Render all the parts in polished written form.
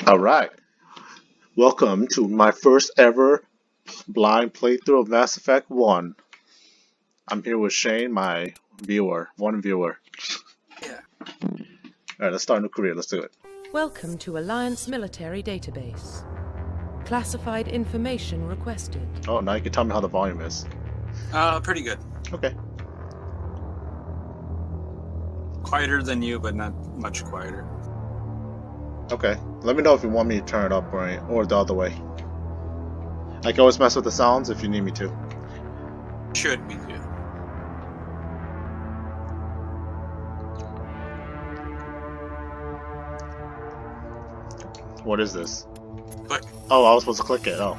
Alright, welcome to my first ever blind playthrough of Mass Effect 1. I'm here with Shane, my one viewer. Yeah. Alright, let's start a new career, let's do it. Welcome to Alliance Military Database. Classified information requested. Oh, now you can tell me how the volume is. Pretty good. Okay. Quieter than you, but not much quieter. Okay, let me know if you want me to turn it up or the other way. I can always mess with the sounds if you need me to. Should be good. What is this? Click. Oh, I was supposed to click it, oh.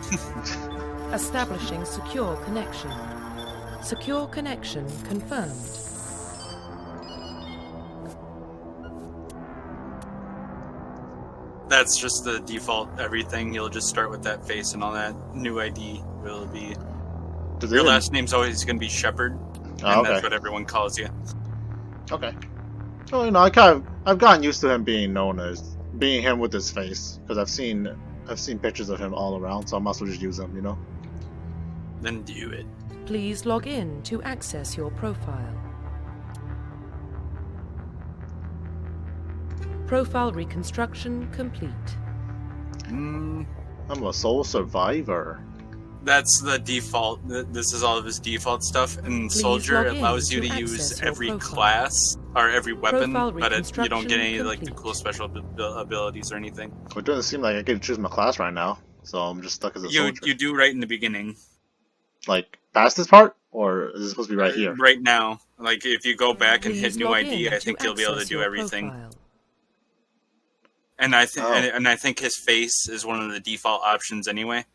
Establishing secure connection. Secure connection confirmed. That's just the default everything. You'll just start with that face and all that. New ID will be... Your last name's always going to be Shepard. And that's what everyone calls you. Okay. Well, you know, I've gotten used to him being him with his face, because I've seen pictures of him all around, so I might as well just use him, you know. Then do it. Please log in to access your profile. Profile reconstruction complete. I'm a sole survivor. That's the default. This is all of his default stuff. And Please Soldier log in allows you to to use access your every profile. class or every weapon, Profile but you don't get any reconstruction like the complete. cool special abilities or anything. It doesn't seem like I get to choose my class right now, so I'm just stuck as a soldier. You do right in the beginning. Like, past this part? Or is it supposed to be right here? Right now. Like, if you go back and hit Please new log ID, in I think you'll be able to access do your everything. profile. And I Oh. think his face is one of the default options anyway.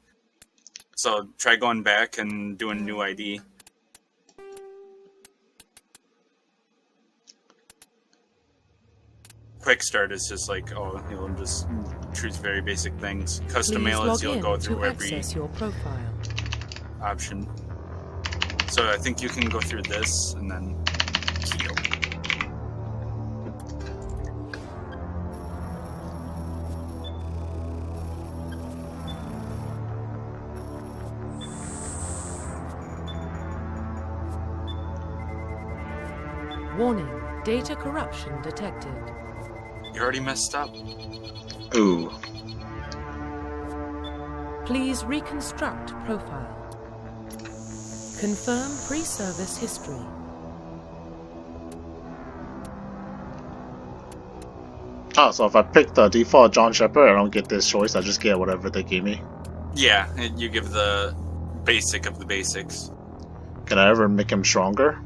So try going back and doing new ID. Quick start is just like, you'll just choose very basic things. Custom Please mail is log you'll in go to through every access your profile. option. So I think you can go through this and then heal. Warning, data corruption detected. You already messed up. Ooh. Please reconstruct profile. Confirm pre-service history. Oh, so if I pick the default John Shepard, I don't get this choice, I just get whatever they give me. Yeah, you give the basic of the basics. Can I ever make him stronger?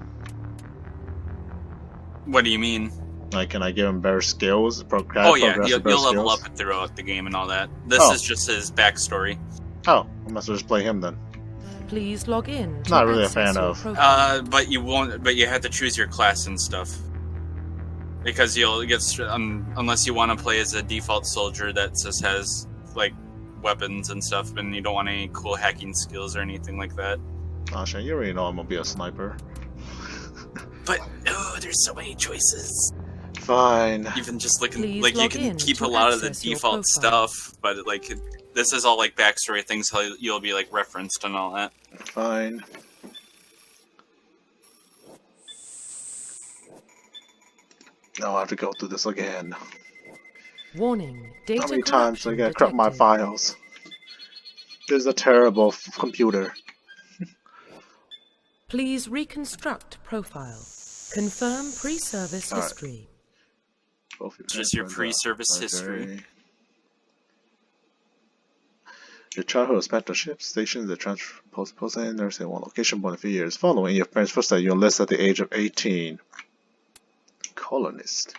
What do you mean? Like, can I give him better skills? Oh yeah, you'll level up throughout the game and all that. This is just his backstory. Oh, I must just play him then. Please log in. Not really a fan of. But you won't. But you have to choose your class and stuff. Because you'll get unless you want to play as a default soldier that just has like weapons and stuff, and you don't want any cool hacking skills or anything like that. Oh, Shane, you already know I'm gonna be a sniper. But there's so many choices. Fine. Even just looking, Please like you log can in keep to a lot of the access your default profile. stuff, but like this is all like backstory things. How you'll be like referenced and all that. Fine. Now I have to go through this again. Warning, data How many times I corruption gotta corrupt my detected. files? This is a terrible computer. Please reconstruct profile. Confirm pre-service Alright. history. Just your pre-service history. Your childhood was spent on ships, stations, the post and nursing in one location for a few years. Following your parents' footsteps, you enlist at the age of 18. Colonist.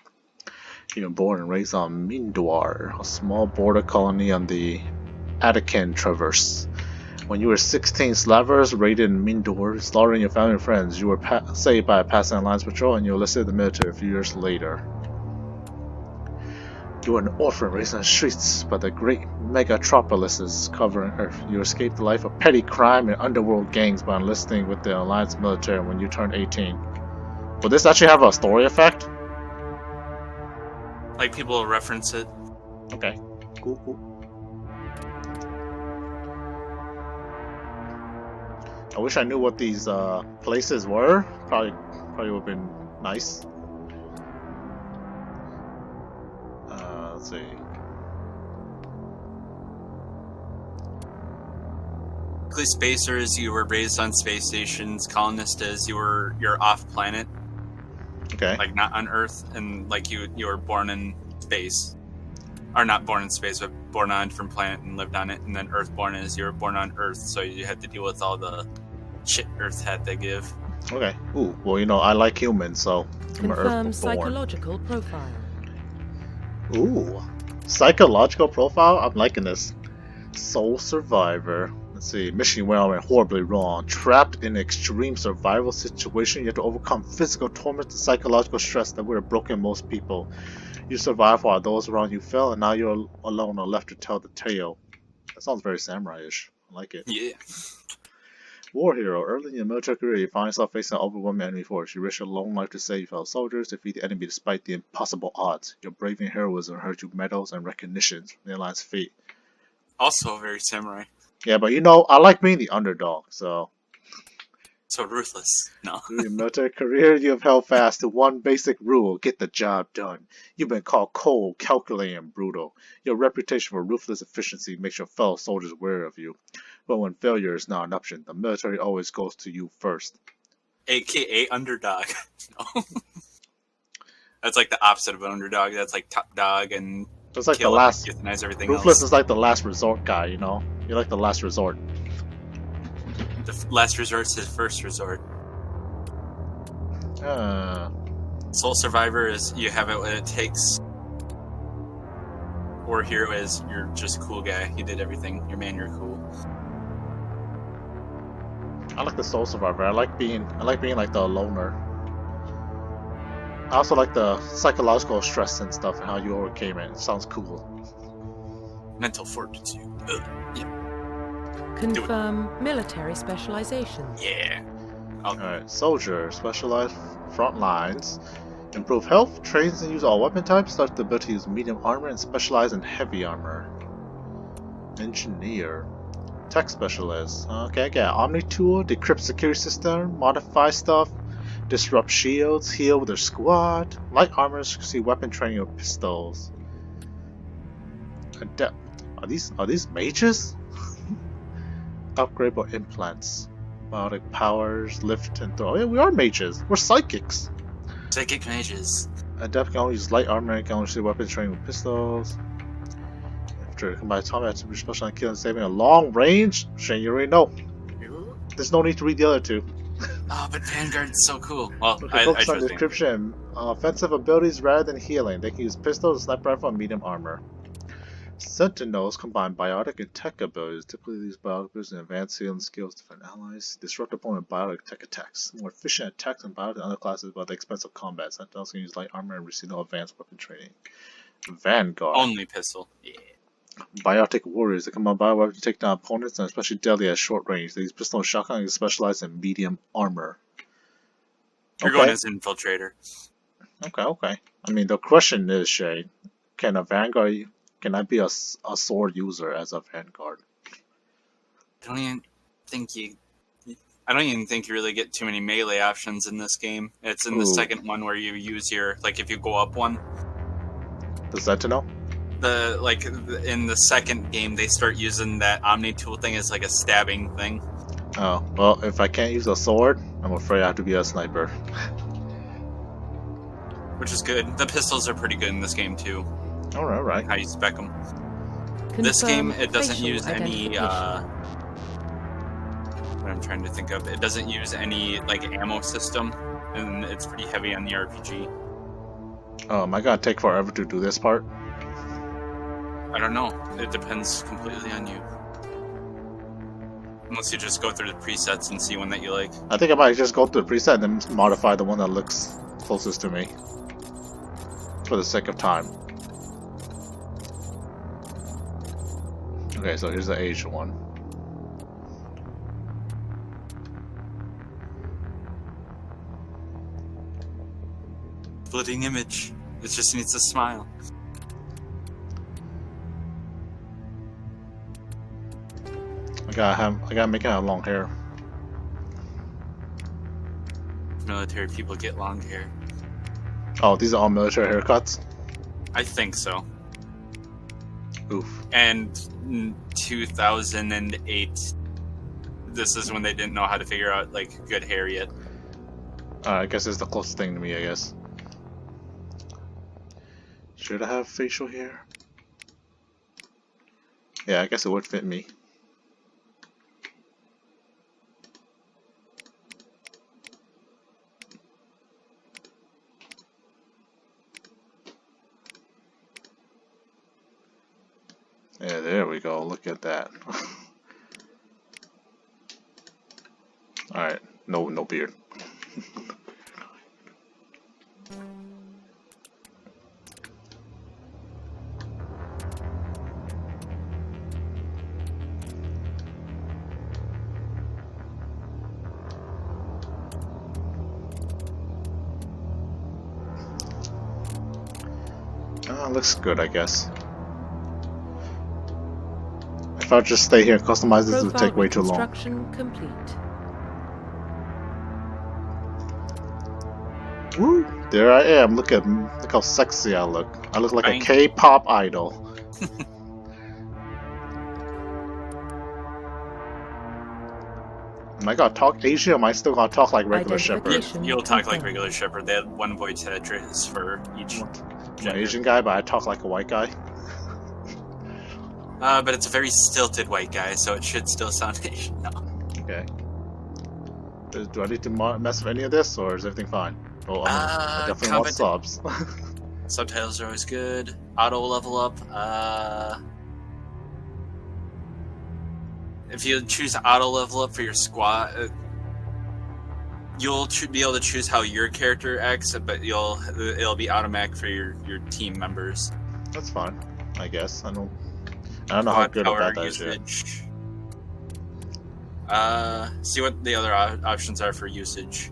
You were born and raised on Mindor, a small border colony on the Attican Traverse. When you were 16, slavers raided Mindor, slaughtering your family and friends. You were saved by a passing alliance patrol, and you enlisted in the military a few years later. You were an orphan raised on the streets by the great megatropolises covering Earth. You escaped the life of petty crime and underworld gangs by enlisting with the Alliance military when you turned 18. Will this actually have a story effect? Like people will reference it. Okay. Cool. I wish I knew what these places were. Probably would have been nice. Let's see. Spacers, you were raised on space stations. Colonists, you're off planet, Okay. like not on Earth, and like you were born in space, or not born in space, but born on a different planet and lived on it. And then Earthborn is you were born on Earth, so you had to deal with all the shit Earth had to give. Okay. Ooh. Well, you know, I like humans, so I'm an Confirm Earthborn. psychological profile. Ooh. Psychological profile? I'm liking this. Soul survivor. Let's see. Mission went horribly wrong. Trapped in an extreme survival situation, you have to overcome physical torment and psychological stress that would have broken most people. You survived while those around you fell, and now you're alone or left to tell the tale. That sounds very samurai-ish. I like it. Yeah. War hero. Early in your military career, you find yourself facing an overwhelming enemy force. You risk your lone life to save fellow soldiers, defeat the enemy despite the impossible odds. Your bravery and heroism earned you medals and recognitions from the Alliance fleet. Also very samurai. Yeah, but you know, I like being the underdog, so... So ruthless. No. Through your military career, you have held fast to one basic rule: get the job done. You've been called cold, calculating, and brutal. Your reputation for ruthless efficiency makes your fellow soldiers wary of you. But when failure is not an option, the military always goes to you first. AKA underdog. No. That's like the opposite of an underdog. That's like top dog and It's like kill the last... and euthanize everything Ruthless else. is like the last resort guy, you know? You're like the last resort. The last resort's his first resort. Soul survivor is you have it when it takes. Or hero is you're just a cool guy. You did everything. You're cool. I like the soul survivor. I like being like the loner. I also like the psychological stress and stuff and how you overcame it. It sounds cool. Mental fortitude. Ugh. Yeah. Confirm military specialization. Yeah. Alright, soldier, specialized front lines. Improve health, trains and use all weapon types, starts the ability to use medium armor and specialize in heavy armor. Engineer. Tech specialist. Okay, I got Omni tool, decrypt security system, modify stuff, disrupt shields, heal with their squad. Light armor, see weapon training with pistols. Adept. Are these mages? Upgradable implants. Biotic powers, lift and throw. Oh, yeah, we are mages. We're psychics. Psychic mages. Adept can only use light armor and can only see weapons training with pistols. After combined combat to be special on killing and saving a long range. Shane, you already know. There's no need to read the other two. Oh, but Vanguard's so cool. Well, Okay, I focus on chose description. Offensive abilities rather than healing. They can use pistols, sniper rifle, and medium armor. Sentinels combine biotic and tech abilities. Typically, these biotic abilities and advanced healing skills to defend allies. Disrupt opponent biotic tech attacks. More efficient attacks and biotic than other classes, but at the expense of combat. Sentinels can use light armor and receive no advanced weapon training. Vanguard. Only pistol. Yeah. Biotic warriors. They combine bioweapons to take down opponents and especially deadly at short range. They use pistol and shotgun and specialize in medium armor. You're going as infiltrator. Okay. I mean, the question is, Shay, can a Vanguard... Can I be a sword user as a Vanguard? I don't even think you really get too many melee options in this game. It's in the second one where you use your, like, if you go up one. The Sentinel? In the second game, they start using that Omni tool thing as like a stabbing thing. Oh, well, if I can't use a sword, I'm afraid I have to be a sniper. Which is good. The pistols are pretty good in this game, too. Alright. How you spec them. Confirm This game, it doesn't facial use any, identification. what I'm trying to think of, it doesn't use any, like, ammo system, and it's pretty heavy on the RPG. Am I gonna take forever to do this part? I don't know. It depends completely on you. Unless you just go through the presets and see one that you like. I think I might just go through the preset and then modify the one that looks closest to me. For the sake of time. Okay, so here's the Asian one. Splitting image. It just needs a smile. I gotta make it have long hair. Military people get long hair. Oh, these are all military haircuts? I think so. Oof. And in 2008, this is when they didn't know how to figure out like good hair yet. I guess it's the closest thing to me, I guess. Should I have facial hair? Yeah, I guess it would fit me. Yeah, there we go. Look at that. Alright, no beard. Looks good, I guess. If I just stay here and customize this, it would take way too long. Construction complete. Woo! There I am. Look how sexy I look. I look like a K-pop idol. Am I gonna talk Asian or am I still gonna talk like regular Shepherd? You'll talk like regular Shepherd. They had one voice actress for each. I'm an Asian guy, but I talk like a white guy. But it's a very stilted white guy, so it should still sound Asian. No. Okay. Do I need to mess with any of this, or is everything fine? Oh, I definitely want subs. Subtitles are always good. Auto level up. If you choose auto level up for your squad, you'll be able to choose how your character acts, but it'll be automatic for your team members. That's fine, I guess. I don't know how good or bad that is yet. See what the other options are for usage.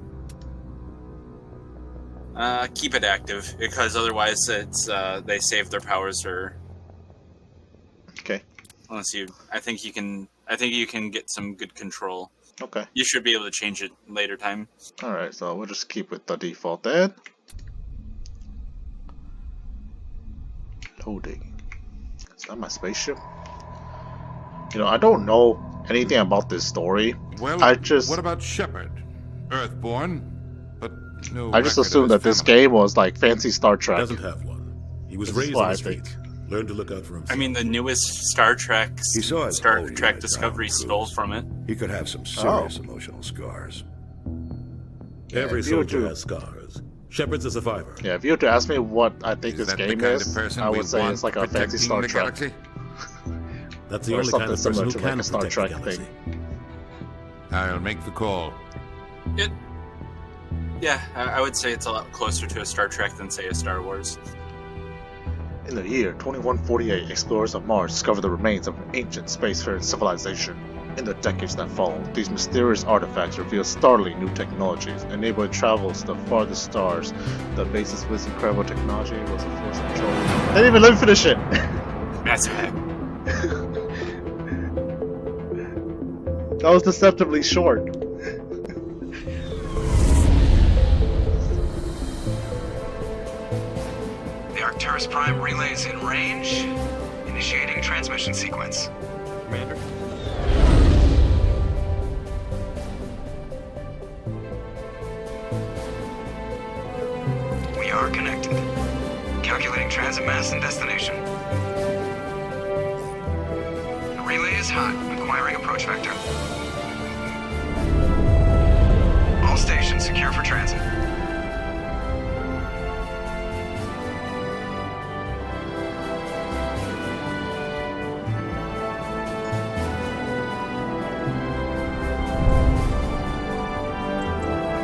Keep it active, because otherwise it's they save their powers or. Okay. Unless I think you can get some good control. Okay. You should be able to change it later time. Alright, so we'll just keep with the default then. Loading. Is that my spaceship? You know, I don't know anything about this story. Well, what about Shepard? Earthborn, but no. I just assumed that this game was like fancy Star Trek. He doesn't have one. He was raised on the streets. Learned to look out for himself. I mean, the newest Star Trek, he saw it. Star Trek Discovery stole from it. He could have some serious emotional scars. Every soldier has scars. Shepard's a survivor. Yeah, if you were to ask me what I think this game is, I would say it's like a fancy Star Trek. That's the only kind of person who can Star Trek thing. I'll make the call. Yeah, I would say it's a lot closer to a Star Trek than, say, a Star Wars. In the year 2148, explorers of Mars discover the remains of an ancient spacefaring civilization. In the decades that follow, these mysterious artifacts reveal startling new technologies, enabling travel to the farthest stars. The basis of this incredible technology was a force control. I didn't even let me finish it! That's it. That was deceptively short. The Arcturus Prime relay is in range. Initiating transmission sequence. Commander? We are connected. Calculating transit mass and destination. The relay is hot. Acquiring approach vector. All stations secure for transit.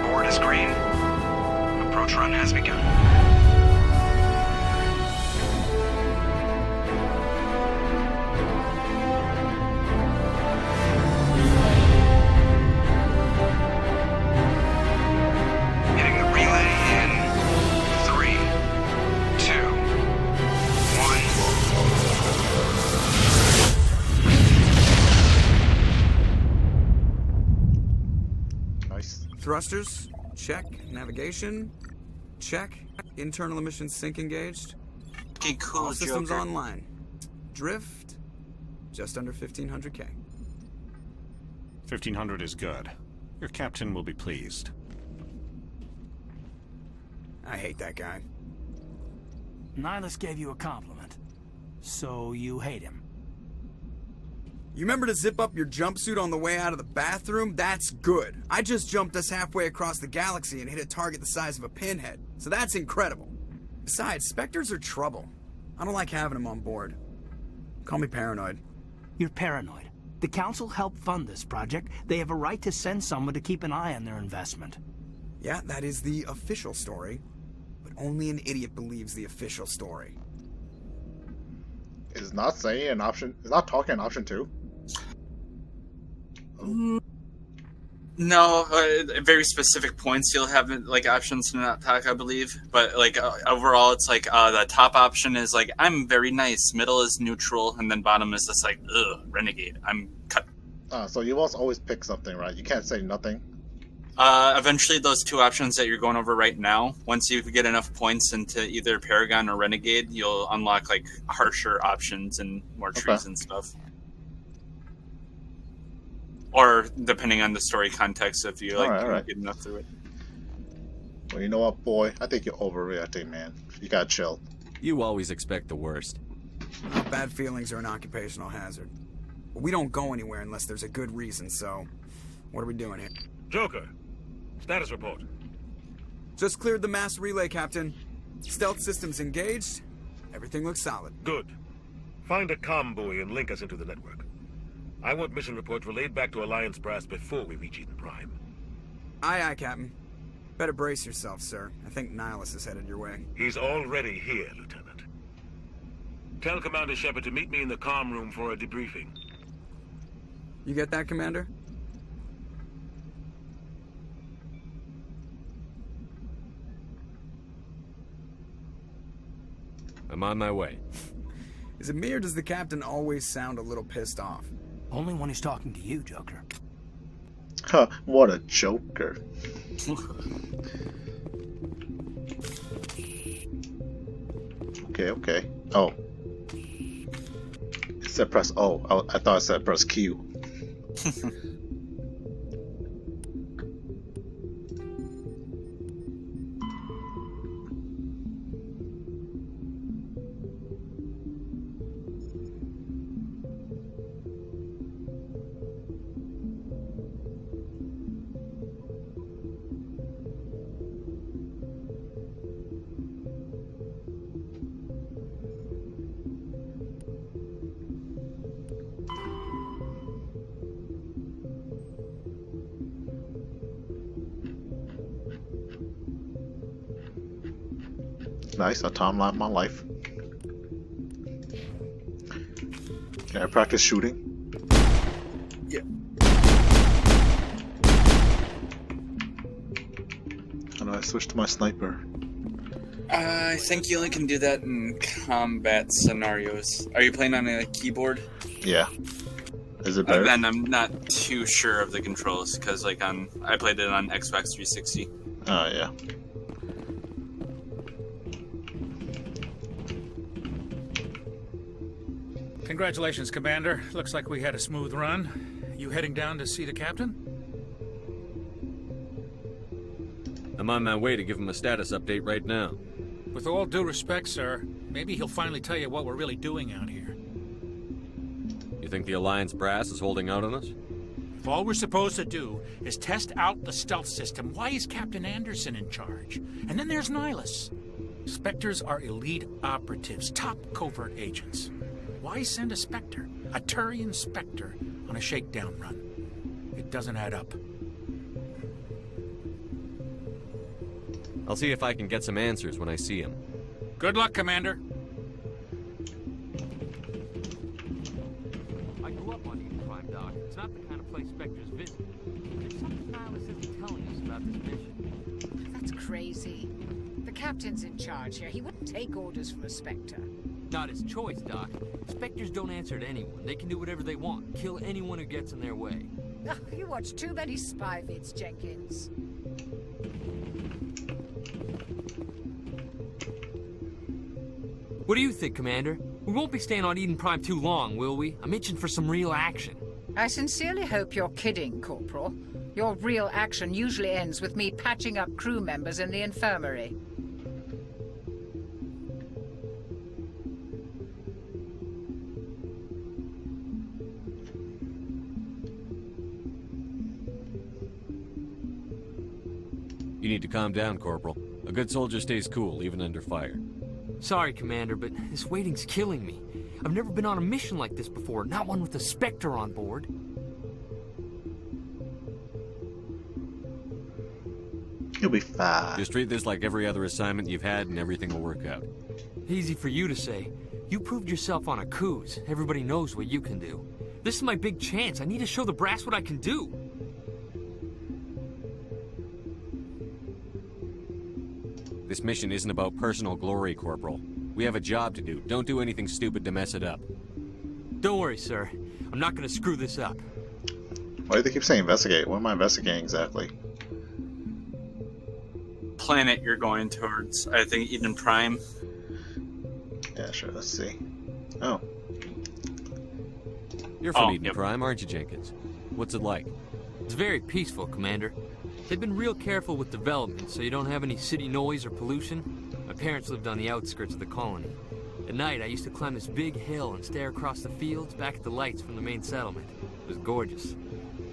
Board is green. Approach run has begun. Hitting the relay in 3, 2, 1. Thrusters, check. Navigation, check. Internal emissions sync engaged. Okay, cool, All systems Joker. online. Drift, just under 1500K. 1500 is good. Your captain will be pleased. I hate that guy. Nihilus gave you a compliment. So you hate him. You remember to zip up your jumpsuit on the way out of the bathroom? That's good. I just jumped us halfway across the galaxy and hit a target the size of a pinhead. So that's incredible. Besides, Spectres are trouble. I don't like having them on board. Call me paranoid. You're paranoid. The Council helped fund this project. They have a right to send someone to keep an eye on their investment. Yeah, that is the official story. But only an idiot believes the official story. Is not saying an option. Is not talking option 2. No, very specific points you'll have like options to not talk, I believe. But like overall, it's like the top option is like I'm very nice, middle is neutral, and then bottom is just like ugh, renegade. I'm cut. So you must always pick something, right? You can't say nothing. Eventually, those two options that you're going over right now, once you get enough points into either Paragon or Renegade, you'll unlock like harsher options and more trees and stuff. Or depending on the story context, if you like get enough through it. Well, you know what, boy? I think you're overreacting, man. You gotta chill. You always expect the worst. Bad feelings are an occupational hazard. But we don't go anywhere unless there's a good reason, so what are we doing here? Joker, status report. Just cleared the mass relay, Captain. Stealth systems engaged. Everything looks solid. Good. Find a comm buoy and link us into the network. I want mission reports relayed back to Alliance Brass before we reach Eden Prime. Aye, aye, Captain. Better brace yourself, sir. I think Nihilus is headed your way. He's already here, Lieutenant. Tell Commander Shepard to meet me in the comm room for a debriefing. You get that, Commander? I'm on my way. Is it me or does the Captain always sound a little pissed off? Only when he's talking to you, Joker. Huh, what a joker. Okay. Oh. It said press O. I thought it said press Q. Nice, a timeline of my life. Can I practice shooting? Yeah. How do I switch to my sniper? I think you only can do that in combat scenarios. Are you playing on a keyboard? Yeah. Is it better? Then I'm not too sure of the controls because like I played it on Xbox 360. Oh yeah. Congratulations, Commander. Looks like we had a smooth run. You heading down to see the captain? I'm on my way to give him a status update right now. With all due respect, sir, maybe he'll finally tell you what we're really doing out here. You think the Alliance brass is holding out on us? If all we're supposed to do is test out the stealth system, why is Captain Anderson in charge? And then there's Nihilus. Spectres are elite operatives, top covert agents. Why send a Spectre, a Turian Spectre, on a shakedown run? It doesn't add up. I'll see if I can get some answers when I see him. Good luck, Commander. I grew up on Eden Prime, Doc. It's not the kind of place Spectres visit. There's something Nihilus isn't telling us about this mission. That's crazy. The captain's in charge here. He wouldn't take orders from a Spectre. Not his choice, Doc. Spectres don't answer to anyone. They can do whatever they want. Kill anyone who gets in their way. You watch too many spy vids, Jenkins. What do you think, Commander? We won't be staying on Eden Prime too long, will we? I'm itching for some real action. I sincerely hope you're kidding, Corporal. Your real action usually ends with me patching up crew members in the infirmary. You need to calm down, Corporal. A good soldier stays cool, even under fire. Sorry, Commander, but this waiting's killing me. I've never been on a mission like this before, not one with a Spectre on board. You'll be fine. Just treat this like every other assignment you've had and everything will work out. Easy for you to say. You proved yourself on a cruise. Everybody knows what you can do. This is my big chance. I need to show the brass what I can do. This mission isn't about personal glory, Corporal. We have a job to do. Don't do anything stupid to mess it up. Don't worry, sir. I'm not gonna screw this up. Why do they keep saying investigate? What am I investigating exactly? Planet you're going towards. I think Eden Prime. Yeah, sure. Let's see. Oh. You're from Eden Prime, aren't you, Jenkins? What's it like? It's very peaceful, Commander. They've been real careful with development, so you don't have any city noise or pollution. My parents lived on the outskirts of the colony. At night, I used to climb this big hill and stare across the fields back at the lights from the main settlement. It was gorgeous.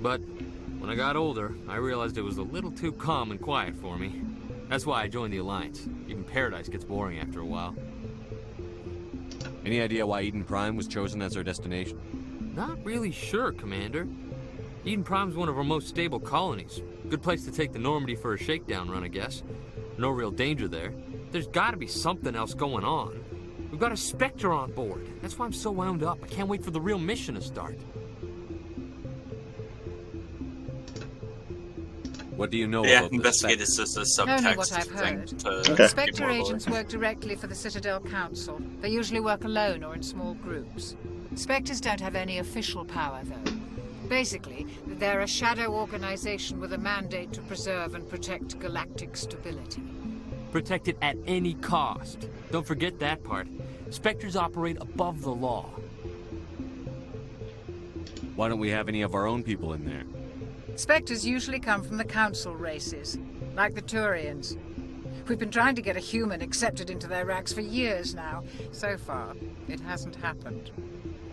But when I got older, I realized it was a little too calm and quiet for me. That's why I joined the Alliance. Even Paradise gets boring after a while. Any idea why Eden Prime was chosen as our destination? Not really sure, Commander. Eden Prime's one of our most stable colonies. Good place to take the Normandy for a shakedown run, I guess. No real danger there. There's gotta be something else going on. We've got a Spectre on board. That's why I'm so wound up. I can't wait for the real mission to start. What do you know yeah, about the investigate is just a subtext Only what I've thing heard. to Spectre agents work directly for the Citadel Council. They usually work alone or in small groups. Spectres don't have any official power, though. Basically, they're a shadow organization with a mandate to preserve and protect galactic stability. Protect it at any cost. Don't forget that part. Spectres operate above the law. Why don't we have any of our own people in there? Spectres usually come from the Council races, like the Turians. We've been trying to get a human accepted into their ranks for years now. So far, it hasn't happened.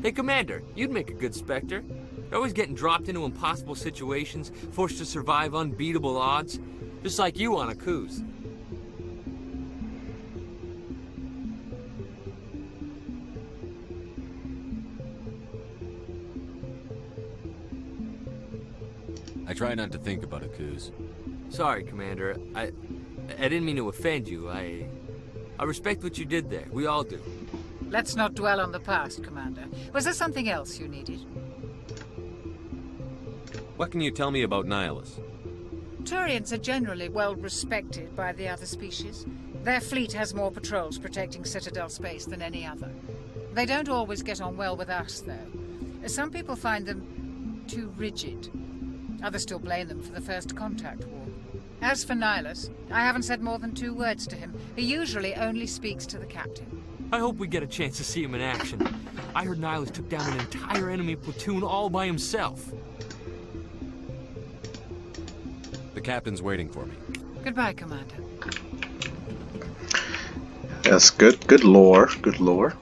Hey, Commander, you'd make a good Spectre. You're always getting dropped into impossible situations, forced to survive unbeatable odds. Just like you on a cruise. I try not to think about it, Coos. Sorry, Commander. I didn't mean to offend you. I respect what you did there. We all do. Let's not dwell on the past, Commander. Was there something else you needed? What can you tell me about Nihilus? Turians are generally well respected by the other species. Their fleet has more patrols protecting Citadel space than any other. They don't always get on well with us, though. Some people find them too rigid. Others still blame them for the First Contact War. As for Nihilus, I haven't said more than 2 words to him. He usually only speaks to the captain. I hope we get a chance to see him in action. I heard Nihilus took down an entire enemy platoon all by himself. The captain's waiting for me. Goodbye, Commander. Yes, good lore. Good lore.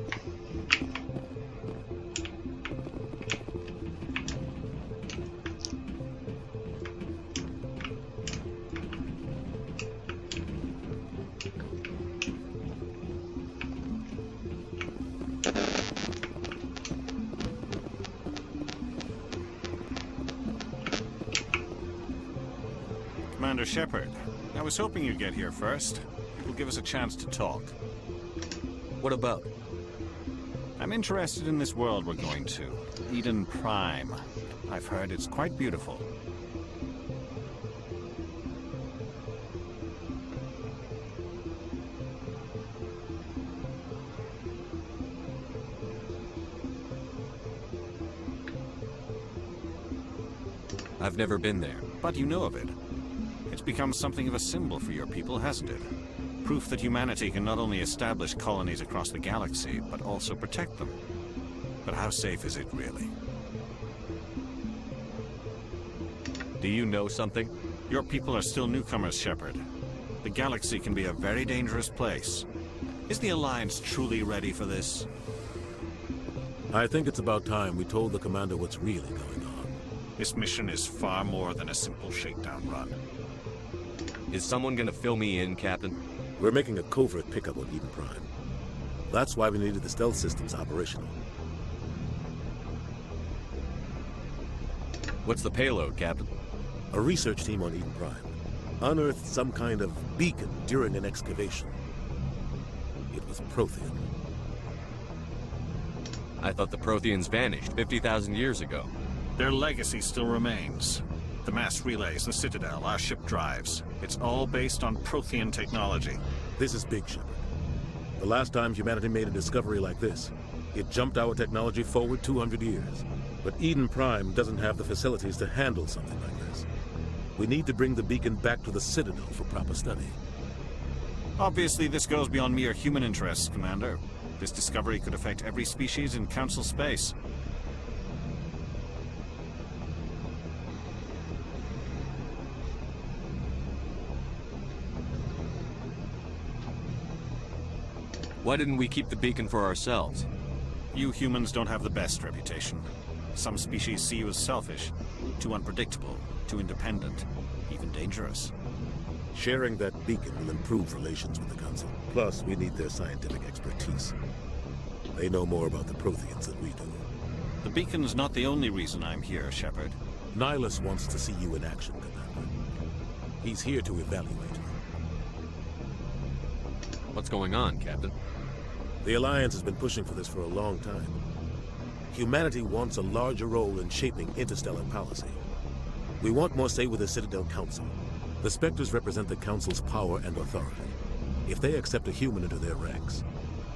Commander Shepard, I was hoping you'd get here first. It will give us a chance to talk. What about? I'm interested in this world we're going to. Eden Prime. I've heard it's quite beautiful. I've never been there. But you know of it. It's become something of a symbol for your people, hasn't it? Proof that humanity can not only establish colonies across the galaxy, but also protect them. But how safe is it, really? Do you know something? Your people are still newcomers, Shepard. The galaxy can be a very dangerous place. Is the Alliance truly ready for this? I think it's about time we told the Commander what's really going on. This mission is far more than a simple shakedown run. Is someone gonna fill me in, Captain? We're making a covert pickup on Eden Prime. That's why we needed the stealth systems operational. What's the payload, Captain? A research team on Eden Prime unearthed some kind of beacon during an excavation. It was Prothean. I thought the Protheans vanished 50,000 years ago. Their legacy still remains. The mass relays, the Citadel, our ship drives. It's all based on Prothean technology. This is big, Shepard. The last time humanity made a discovery like this, it jumped our technology forward 200 years. But Eden Prime doesn't have the facilities to handle something like this. We need to bring the beacon back to the Citadel for proper study. Obviously, this goes beyond mere human interests, Commander. This discovery could affect every species in Council space. Why didn't we keep the beacon for ourselves? You humans don't have the best reputation. Some species see you as selfish, too unpredictable, too independent, even dangerous. Sharing that beacon will improve relations with the Council. Plus, we need their scientific expertise. They know more about the Protheans than we do. The beacon's not the only reason I'm here, Shepard. Nihilus wants to see you in action, Commander. He's here to evaluate you. What's going on, Captain? The Alliance has been pushing for this for a long time. Humanity wants a larger role in shaping interstellar policy. We want more say with the Citadel Council. The Spectres represent the Council's power and authority. If they accept a human into their ranks,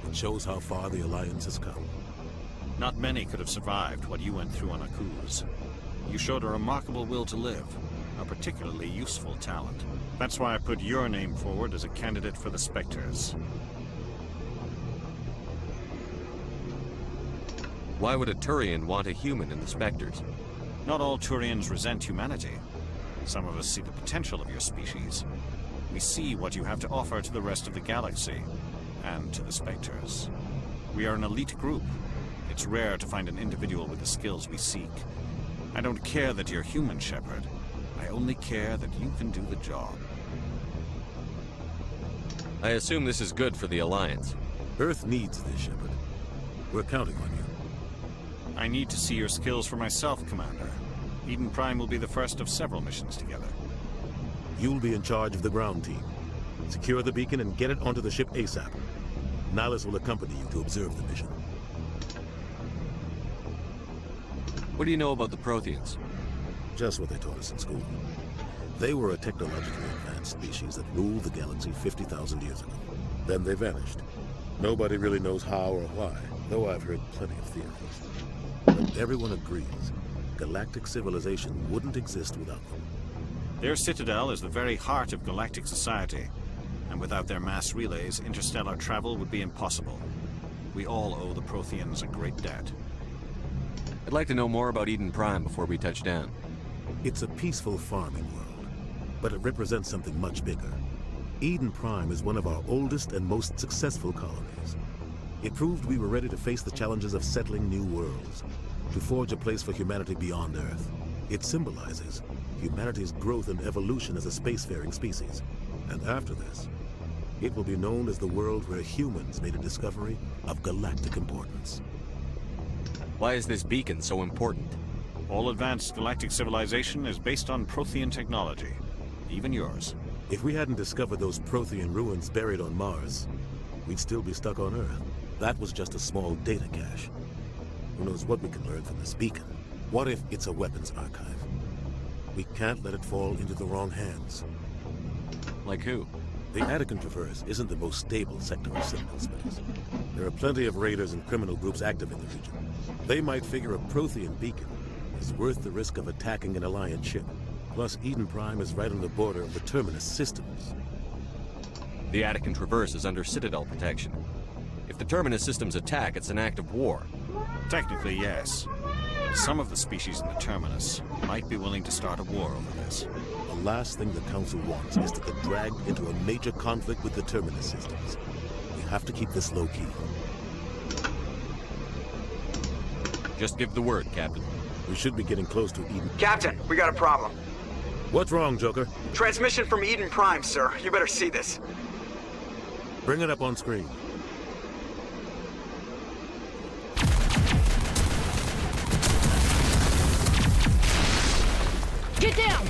it shows how far the Alliance has come. Not many could have survived what you went through on Akuz. You showed a remarkable will to live, a particularly useful talent. That's why I put your name forward as a candidate for the Spectres. Why would a Turian want a human in the Spectres? Not all Turians resent humanity. Some of us see the potential of your species. We see what you have to offer to the rest of the galaxy, and to the Spectres. We are an elite group. It's rare to find an individual with the skills we seek. I don't care that you're human, Shepard. I only care that you can do the job. I assume this is good for the Alliance. Earth needs this, Shepard. We're counting on you. I need to see your skills for myself, Commander. Eden Prime will be the first of several missions together. You'll be in charge of the ground team. Secure the beacon and get it onto the ship ASAP. Nihilus will accompany you to observe the mission. What do you know about the Protheans? Just what they taught us in school. They were a technologically advanced species that ruled the galaxy 50,000 years ago. Then they vanished. Nobody really knows how or why, though I've heard plenty of theories. But everyone agrees, galactic civilization wouldn't exist without them. Their citadel is the very heart of galactic society, and without their mass relays, interstellar travel would be impossible. We all owe the Protheans a great debt. I'd like to know more about Eden Prime before we touch down. It's a peaceful farming world, but it represents something much bigger. Eden Prime is one of our oldest and most successful colonies. It proved we were ready to face the challenges of settling new worlds, to forge a place for humanity beyond Earth. It symbolizes humanity's growth and evolution as a spacefaring species. And after this, it will be known as the world where humans made a discovery of galactic importance. Why is this beacon so important? All advanced galactic civilization is based on Prothean technology, even yours. If we hadn't discovered those Prothean ruins buried on Mars, we'd still be stuck on Earth. That was just a small data cache. Who knows what we can learn from this beacon? What if it's a weapons archive? We can't let it fall into the wrong hands. Like who? The Attican Traverse isn't the most stable sector of Citadel space. There are plenty of raiders and criminal groups active in the region. They might figure a Prothean beacon is worth the risk of attacking an Alliance ship. Plus, Eden Prime is right on the border of the Terminus systems. The Attican Traverse is under Citadel protection. If the Terminus systems attack, it's an act of war. Technically, yes. Some of the species in the Terminus might be willing to start a war over this. The last thing the Council wants is to get dragged into a major conflict with the Terminus systems. We have to keep this low-key. Just give the word, Captain. We should be getting close to Eden. Captain, we got a problem. What's wrong, Joker? Transmission from Eden Prime, sir. You better see this. Bring it up on screen. Get down!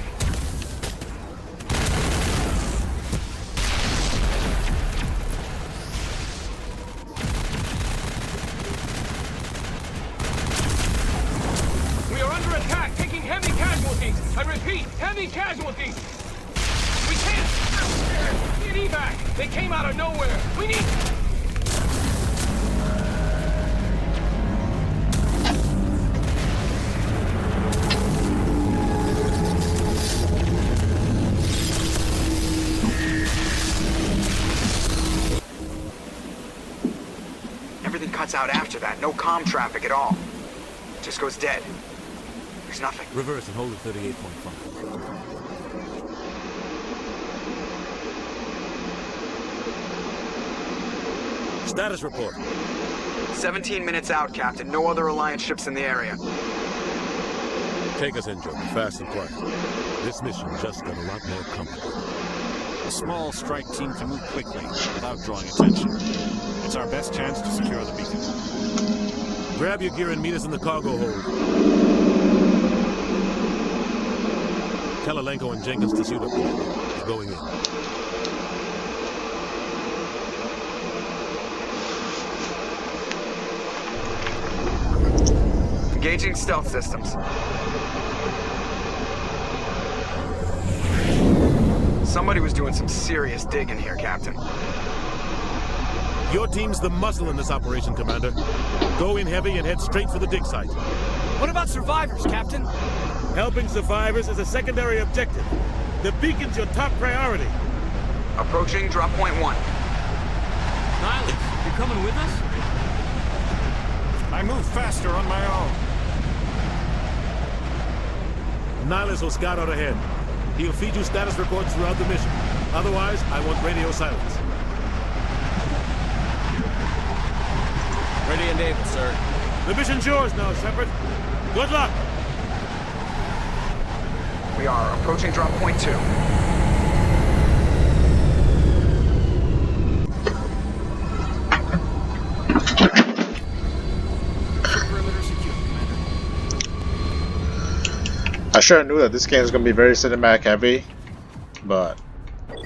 We are under attack, taking heavy casualties. I repeat, heavy casualties. We can't get evac. They came out of nowhere. We need... Everything cuts out after that. No comm traffic at all. Just goes dead. There's nothing. Reverse and hold at 38.5. Status report. 17 minutes out, Captain. No other Alliance ships in the area. Take us in, Joker. Fast and quiet. This mission just got a lot more complicated. A small strike team can move quickly without drawing attention. It's our best chance to secure the beacon. Grab your gear and meet us in the cargo hold. Tell Alenko and Jenkins to suit up. We're going in. Engaging stealth systems. Somebody was doing some serious digging here, Captain. Your team's the muscle in this operation, Commander. Go in heavy and head straight for the dig site. What about survivors, Captain? Helping survivors is a secondary objective. The beacon's your top priority. Approaching drop point 1. Nihilus, you're coming with us? I move faster on my own. Nihilus will scout out ahead. He'll feed you status reports throughout the mission. Otherwise, I want radio silence. Ready and able, sir. The mission's yours now, Shepard. Good luck! We are approaching drop point 2. I sure knew that this game is going to be very cinematic heavy, but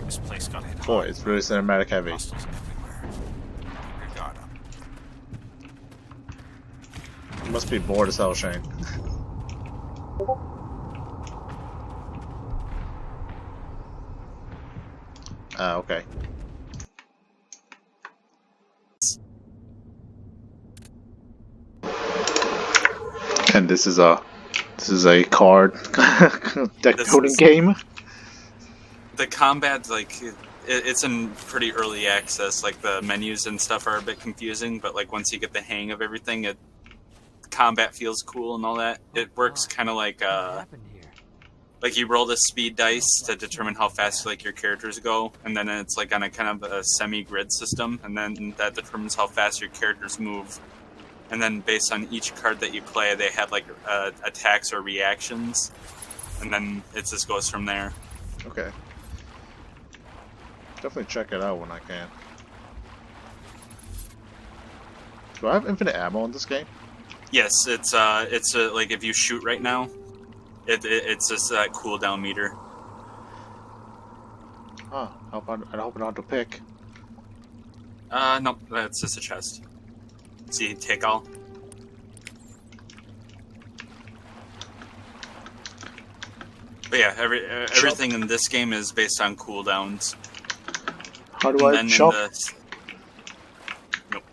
This place got hit. boy, it's really cinematic heavy. Hostiles everywhere. Keep your guard up. You must be bored as hell, Shane. Okay. And this is a card deck building game. The combat, like, it's in pretty early access. Like, the menus and stuff are a bit confusing, but like once you get the hang of everything, combat feels cool and all that. It works kind of like you roll the speed dice to determine how fast like your characters go, and then it's like on a kind of a semi-grid system, and then that determines how fast your characters move. And then based on each card that you play, they have like attacks or reactions, and then it just goes from there. Okay. Definitely check it out when I can. Do I have infinite ammo in this game? Yes, it's like if you shoot right now, it's just that cooldown meter. Oh, I hope I don't have to pick. No, that's just a chest. See, take all. But yeah, everything in this game is based on cooldowns. How do I jump? Nope.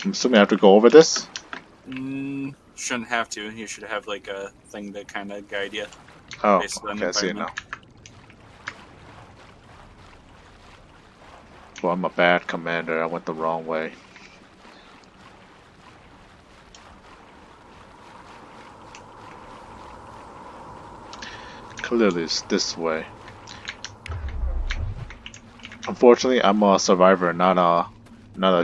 I'm assuming I have to go over this? Shouldn't have to. You should have like a thing to kind of guide you. Oh, based on okay, I see it now. environment. Well, I'm a bad commander. I went the wrong way. Clearly it's this way. Unfortunately, I'm a survivor, not a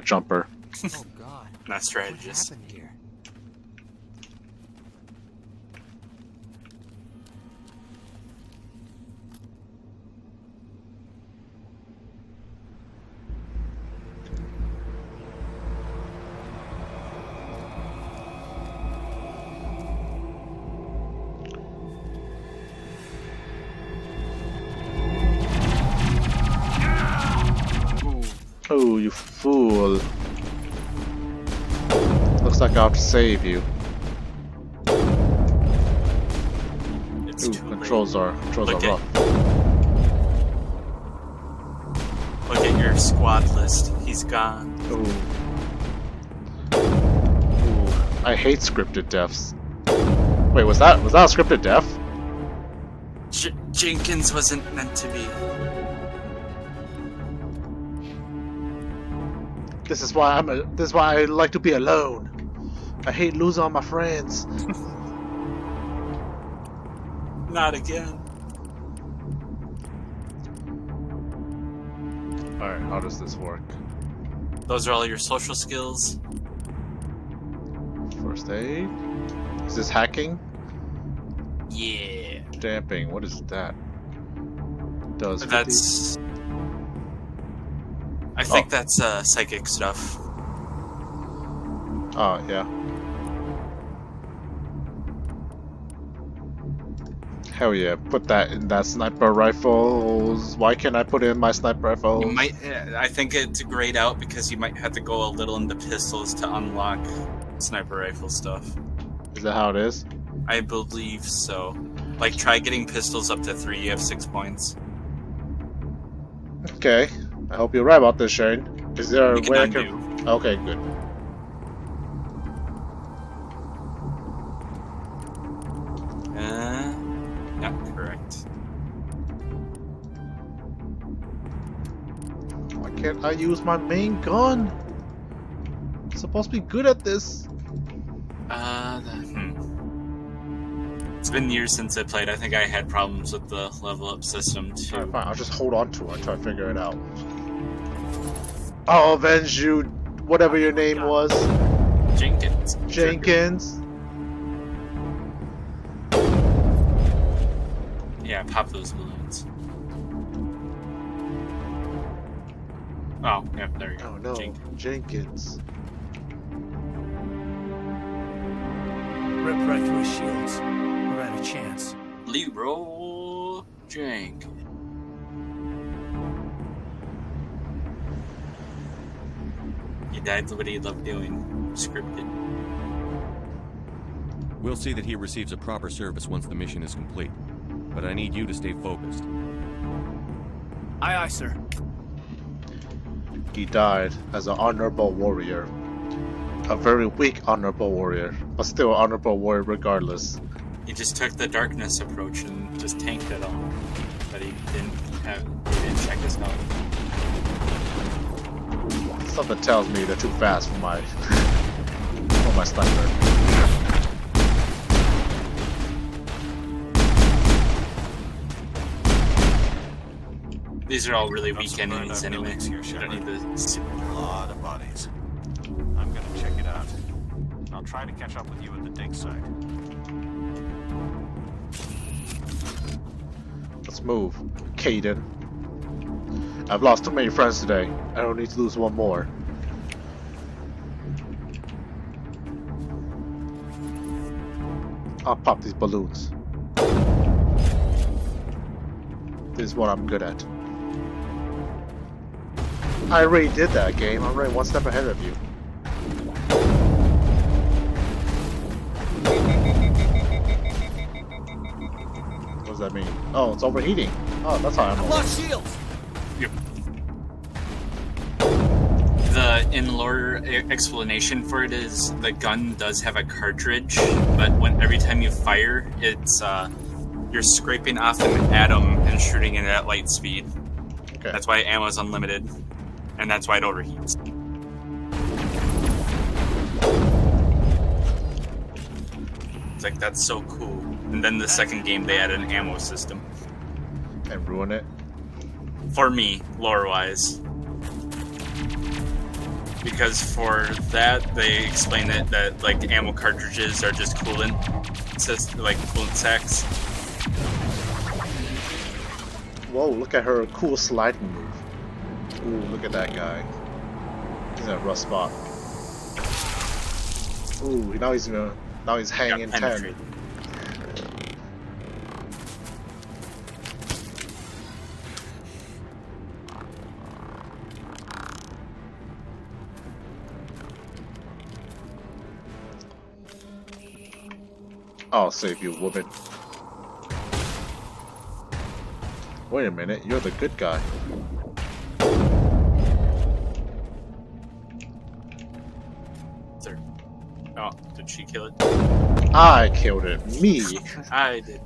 jumper. Oh God! Not strategist. What happened here? Oh, you fool. Looks like I'll have to save you. It's Ooh, controls are rough. Look at your squad list. He's gone. Ooh. Ooh. I hate scripted deaths. Wait, was that a scripted death? Jenkins wasn't meant to be. This is why I like to be alone. I hate losing all my friends. Not again. Alright, how does this work? Those are all your social skills. First aid? Is this hacking? Yeah. Damping, what is that? Does 50? That's... I think that's psychic stuff. Oh, yeah. Hell yeah, put that in that sniper rifles. Why can't I put it in my sniper rifles? You might, I think it's grayed out because you might have to go a little into pistols to unlock sniper rifle stuff. Is that how it is? I believe so. Like, try getting pistols up to 3, you have 6 points. Okay. I hope you're right about this, Shane. Is there a way I can... Okay, good. Not correct. Why can't I use my main gun? I'm supposed to be good at this. It's been years since I played. I think I had problems with the level up system too. Alright, fine. I'll just hold on to it and try to figure it out. I'll avenge you, whatever your name was. Jenkins. Jenkins. Yeah, pop those balloons. Oh, yeah, there you go. Oh no, Jenkins. Rip right through his shields. We're at a chance. Leroy Jenkins. He died what he loved doing. Scripted. We'll see that he receives a proper service once the mission is complete. But I need you to stay focused. Aye, aye, sir. He died as an honorable warrior. A very weak honorable warrior, but still an honorable warrior regardless. He just took the darkness approach and just tanked it all. But he didn't check his health. Something tells me they're too fast for my sniper. These are all really weak enemies anyway. Here, You don't need to... A lot of bodies. I'm gonna check it out. I'll try to catch up with you at the dig site. Let's move, Caden. I've lost too many friends today. I don't need to lose one more. I'll pop these balloons. This is what I'm good at. I already did that game. I'm already one step ahead of you. What does that mean? Oh, it's overheating. Oh, that's how I'm lost shields! Yep. The in-lore explanation for it is the gun does have a cartridge, but every time you fire, it's you're scraping off an atom and shooting it at light speed. Okay. That's why ammo's unlimited. and that's why it overheats. It's like, that's so cool. And then the second game, they added an ammo system. And ruin it? For me, lore-wise. Because for that, they explain it that like the ammo cartridges are just coolant, like coolant sacks. Whoa, look at her cool sliding move. Ooh, look at that guy. He's in a rough spot. Ooh, now he's hanging 10. I'll save you, woman. Wait a minute, you're the good guy. Oh, did she kill it? I killed it. Me. I did.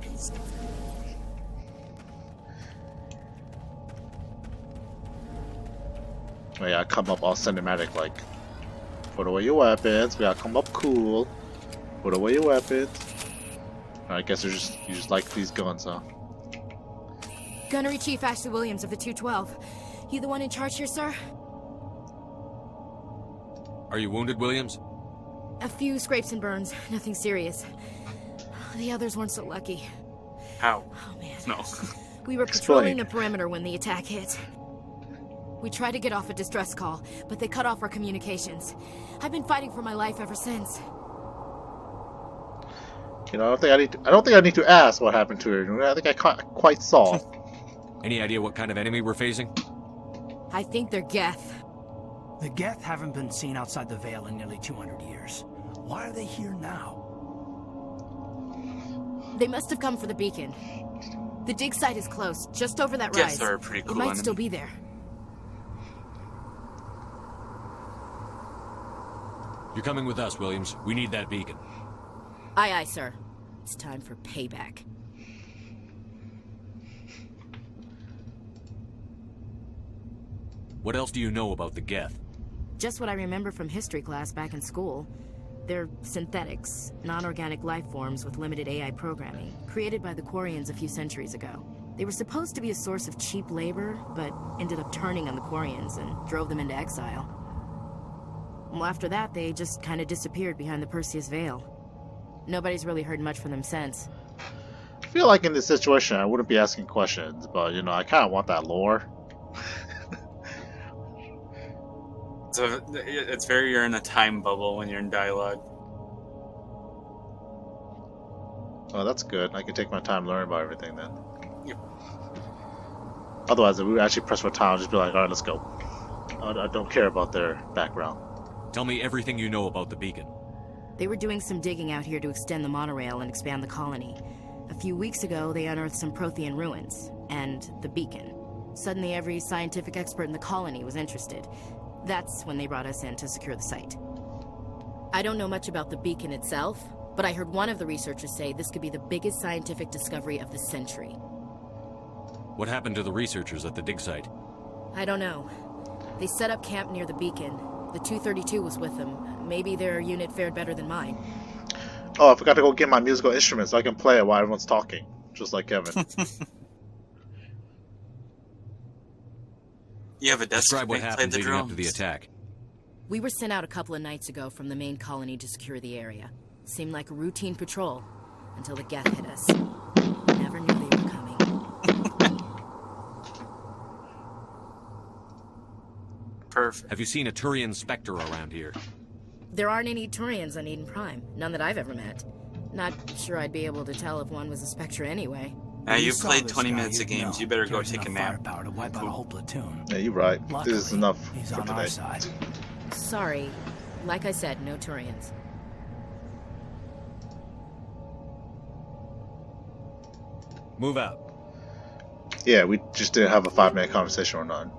Oh yeah, I come up all cinematic like, put away your weapons. We gotta come up cool. Put away your weapons. I guess you just like these guns, huh? Gunnery Chief Ashley Williams of the 212. You the one in charge here, sir? Are you wounded, Williams? A few scrapes and burns, nothing serious. The others weren't so lucky. How? Oh man. No. We were patrolling the perimeter when the attack hit. We tried to get off a distress call, but they cut off our communications. I've been fighting for my life ever since. You know, I don't think I need to ask what happened to her. I think I quite saw. Any idea what kind of enemy we're facing? I think they're Geth. The Geth haven't been seen outside the Veil in nearly 200 years. Why are they here now? They must have come for the beacon. The dig site is close, just over that rise. Geth are a pretty cool It might enemy. still be there. You're coming with us, Williams. We need that beacon. Aye, aye, sir. It's time for payback. What else do you know about the Geth? Just what I remember from history class back in school. They're synthetics, non-organic life forms with limited AI programming, created by the Quarians a few centuries ago. They were supposed to be a source of cheap labor, but ended up turning on the Quarians and drove them into exile. Well, after that, they just kind of disappeared behind the Perseus Veil. Nobody's really heard much from them since. I feel like in this situation I wouldn't be asking questions, but you know, I kind of want that lore. So it's very, you're in a time bubble when you're in dialogue. Oh, that's good. I can take my time learning about everything then. Yep. Otherwise, if we would actually press for time, I'll just be like, alright, let's go. I don't care about their background. Tell me everything you know about the beacon. They were doing some digging out here to extend the monorail and expand the colony. A few weeks ago, they unearthed some Prothean ruins, and the beacon. Suddenly, every scientific expert in the colony was interested. That's when they brought us in to secure the site. I don't know much about the beacon itself, but I heard one of the researchers say this could be the biggest scientific discovery of the century. What happened to the researchers at the dig site? I don't know. They set up camp near the beacon. The 232 was with them. Maybe their unit fared better than mine. Oh, I forgot to go get my musical instrument so I can play it while everyone's talking. Just like Kevin. You have a desk. Describe what play happened the leading up to drums. the attack. We were sent out a couple of nights ago from the main colony to secure the area. Seemed like a routine patrol until the Geth hit us. Never knew they were coming. Perfect. Have you seen a Turian Spectre around here? There aren't any Turians on Eden Prime. None that I've ever met. Not sure I'd be able to tell if one was a Spectre anyway. Now you've saw played this 20 guy, minutes of you'd games. know. You better go Carries take a enough nap. firepower to wipe out a whole platoon. Yeah, you're right. Luckily, This is enough he's for on today. our side. Sorry. Like I said, no Turians. Move out. Yeah, we just didn't have a 5-minute conversation or none.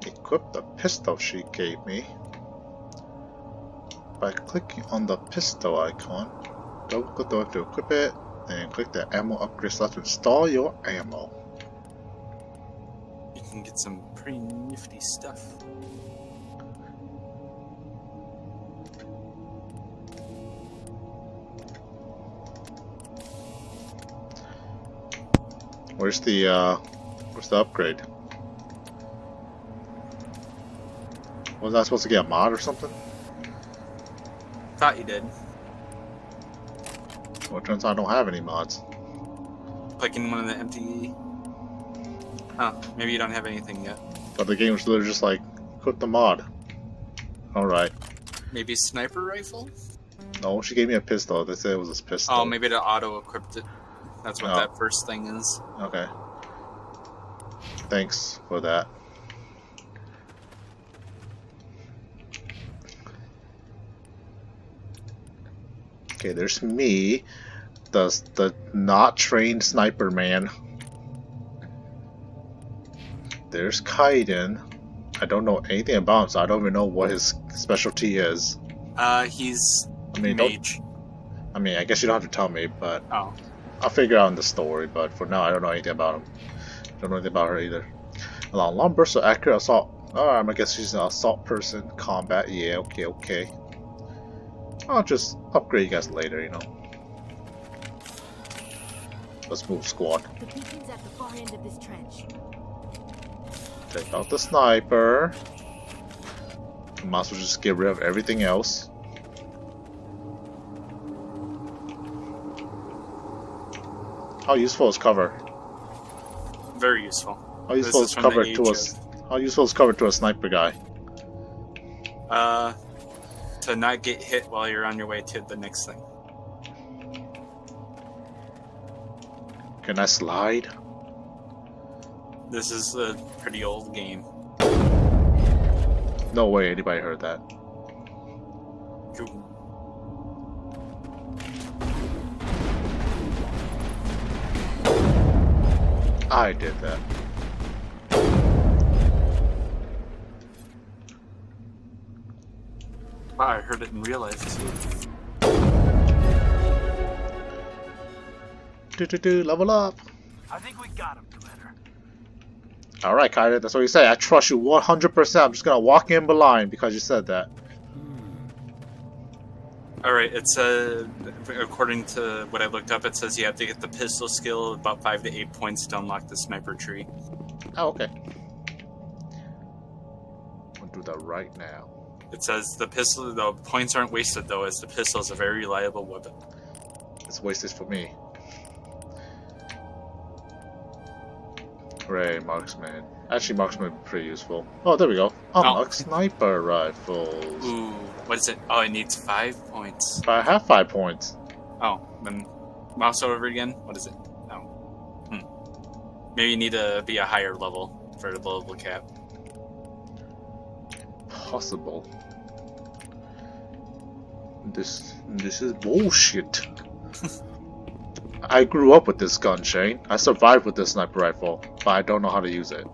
Equip the pistol she gave me by clicking on the pistol icon. Go to equip it, and click the ammo upgrade slot to install your ammo. You can get some pretty nifty stuff. Where's the upgrade? Was I supposed to get a mod or something? Thought you did. Well, it turns out I don't have any mods. Clicking one of the empty. Oh, maybe you don't have anything yet. But the game was literally just like, equip the mod. Alright. Maybe a sniper rifle? No, she gave me a pistol. They said it was a pistol. Oh, maybe the auto-equipped it. That's what that first thing is. Okay. Thanks for that. Okay, there's me, the not trained sniper man. There's Kaiden. I don't know anything about him, so I don't even know what his specialty is. He's mage. I guess you don't have to tell me, but oh. I'll figure out in the story. But for now, I don't know anything about him. Don't know anything about her either. Long burst of accurate assault. Oh, I guess she's an assault person. Combat, yeah, okay. I'll just upgrade you guys later, you know. Let's move, squad. The beacon's at the far end of this trench. Take out the sniper. Might as well just get rid of everything else. How useful is cover? Very useful. How useful is cover to us? How useful is cover to a sniper guy? To not get hit while you're on your way to the next thing. Can I slide? This is a pretty old game. No way anybody heard that. Cool. I did that. Wow, I heard it in real life too. Level up. I think we got him, Commander. Alright, Kaiden, that's what you say. I trust you 100%. I'm just gonna walk in blind because you said that. Alright, it's according to what I looked up, it says you have to get the pistol skill about 5 to 8 points to unlock the sniper tree. Oh, okay. I'll do that right now. It says the points aren't wasted though, as the pistol is a very reliable weapon. It's wasted for me. Hooray, marksman. Actually, marksman would be pretty useful. Oh, there we go. Unlock sniper rifles. Ooh, what is it? Oh, it needs 5 points. I have 5 points. Oh, then mouse over again. What is it? Oh. Maybe you need to be a higher level for the level cap. Possible. This is bullshit. I grew up with this gun, Shane. I survived with this sniper rifle, but I don't know how to use it.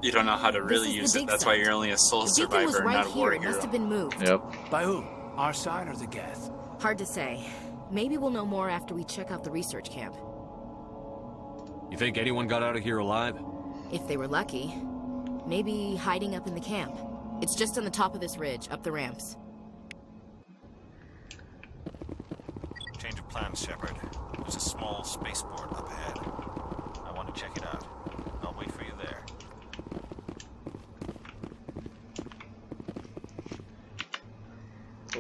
You don't know how to really use it. That's why you're only a soul survivor and not a war It must have been moved. Yep. By who? Our side or the Geth? Hard to say. Maybe we'll know more after we check out the research camp. You think anyone got out of here alive? If they were lucky. Maybe hiding up in the camp. It's just on the top of this ridge, up the ramps. Change of plans, Shepard. There's a small spaceport up ahead. I want to check it out. I'll wait for you there.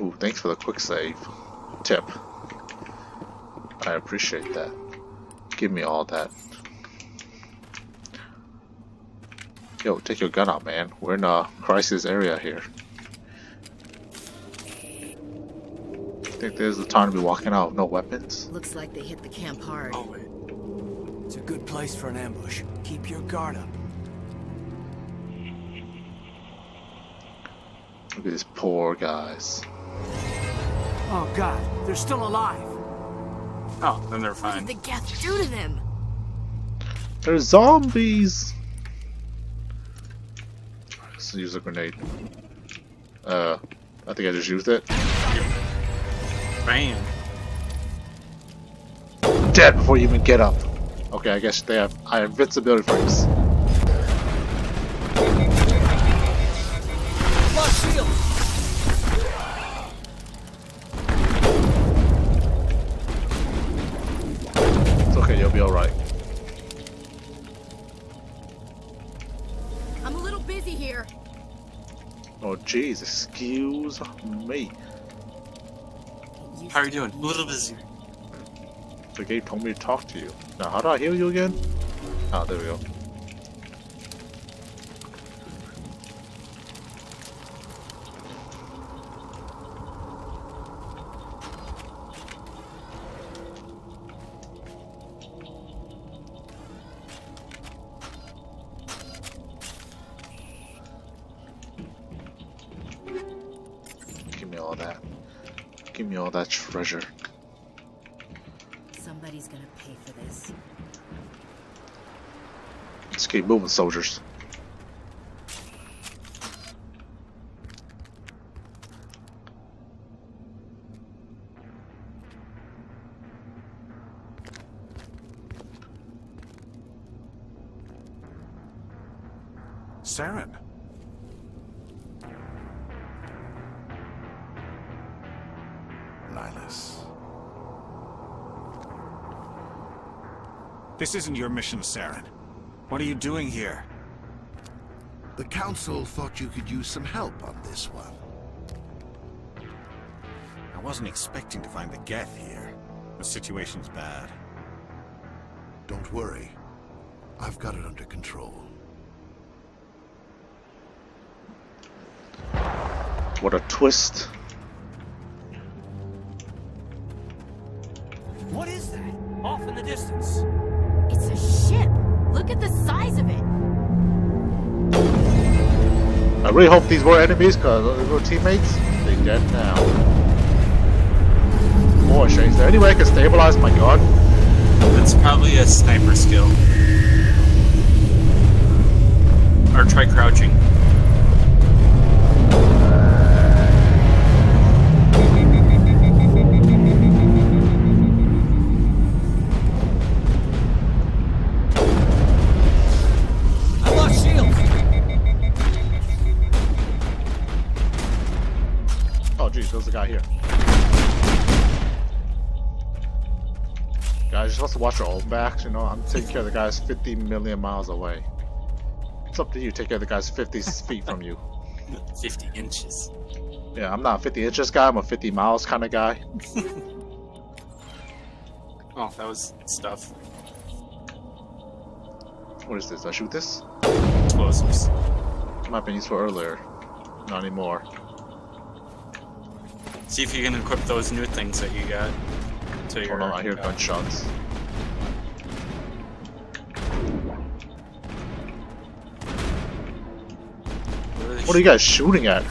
Ooh, thanks for the quick save tip. I appreciate that. Give me all that. Yo, take your gun out, man. We're in a crisis area here. I think there's the time to be walking out with no weapons. Looks like they hit the camp hard. Oh, wait. It's a good place for an ambush. Keep your guard up. Look at these poor guys. Oh God, they're still alive. Oh, then they're What fine. did the Geth do to them? They're zombies! Let's use a grenade. I think I just used it. Bam. dead before you even get up. Okay, I guess they have invincibility frames. Lost shield. It's okay, you'll be alright. I'm a little busy here. Oh jeez, excuse me. How are you doing? A little busy. The game told me to talk to you. Now, how do I heal you again? Oh, there we go. Give me all that. Give me all that treasure. Somebody's gonna pay for this. Let's keep moving, soldiers. Saren. Nihilus. This isn't your mission, Saren. What are you doing here? The Council thought you could use some help on this one. I wasn't expecting to find the Geth here. The situation's bad. Don't worry. I've got it under control. What a twist. What is that? Off in the distance. It's a ship. Look at the size of it. I really hope these were enemies, because they were teammates. They dead now. Boy, Shane, is there any way I can stabilize my gun? That's probably a sniper skill. Or try crouching. I lost shield. Oh, geez, there's a guy here. Guys, you're supposed to watch your own backs, you know? I'm taking care of the guys 50 million miles away. It's up to you, take care of the guys 50 feet from you. 50 inches. Yeah, I'm not a 50 inches guy, I'm a 50 miles kind of guy. Oh, that was stuff. What is this? I shoot this? Explosives. Might have been useful earlier. Not anymore. See if you can equip those new things that you got. To your, Hold on, I hear gunshots. What are you guys shooting at?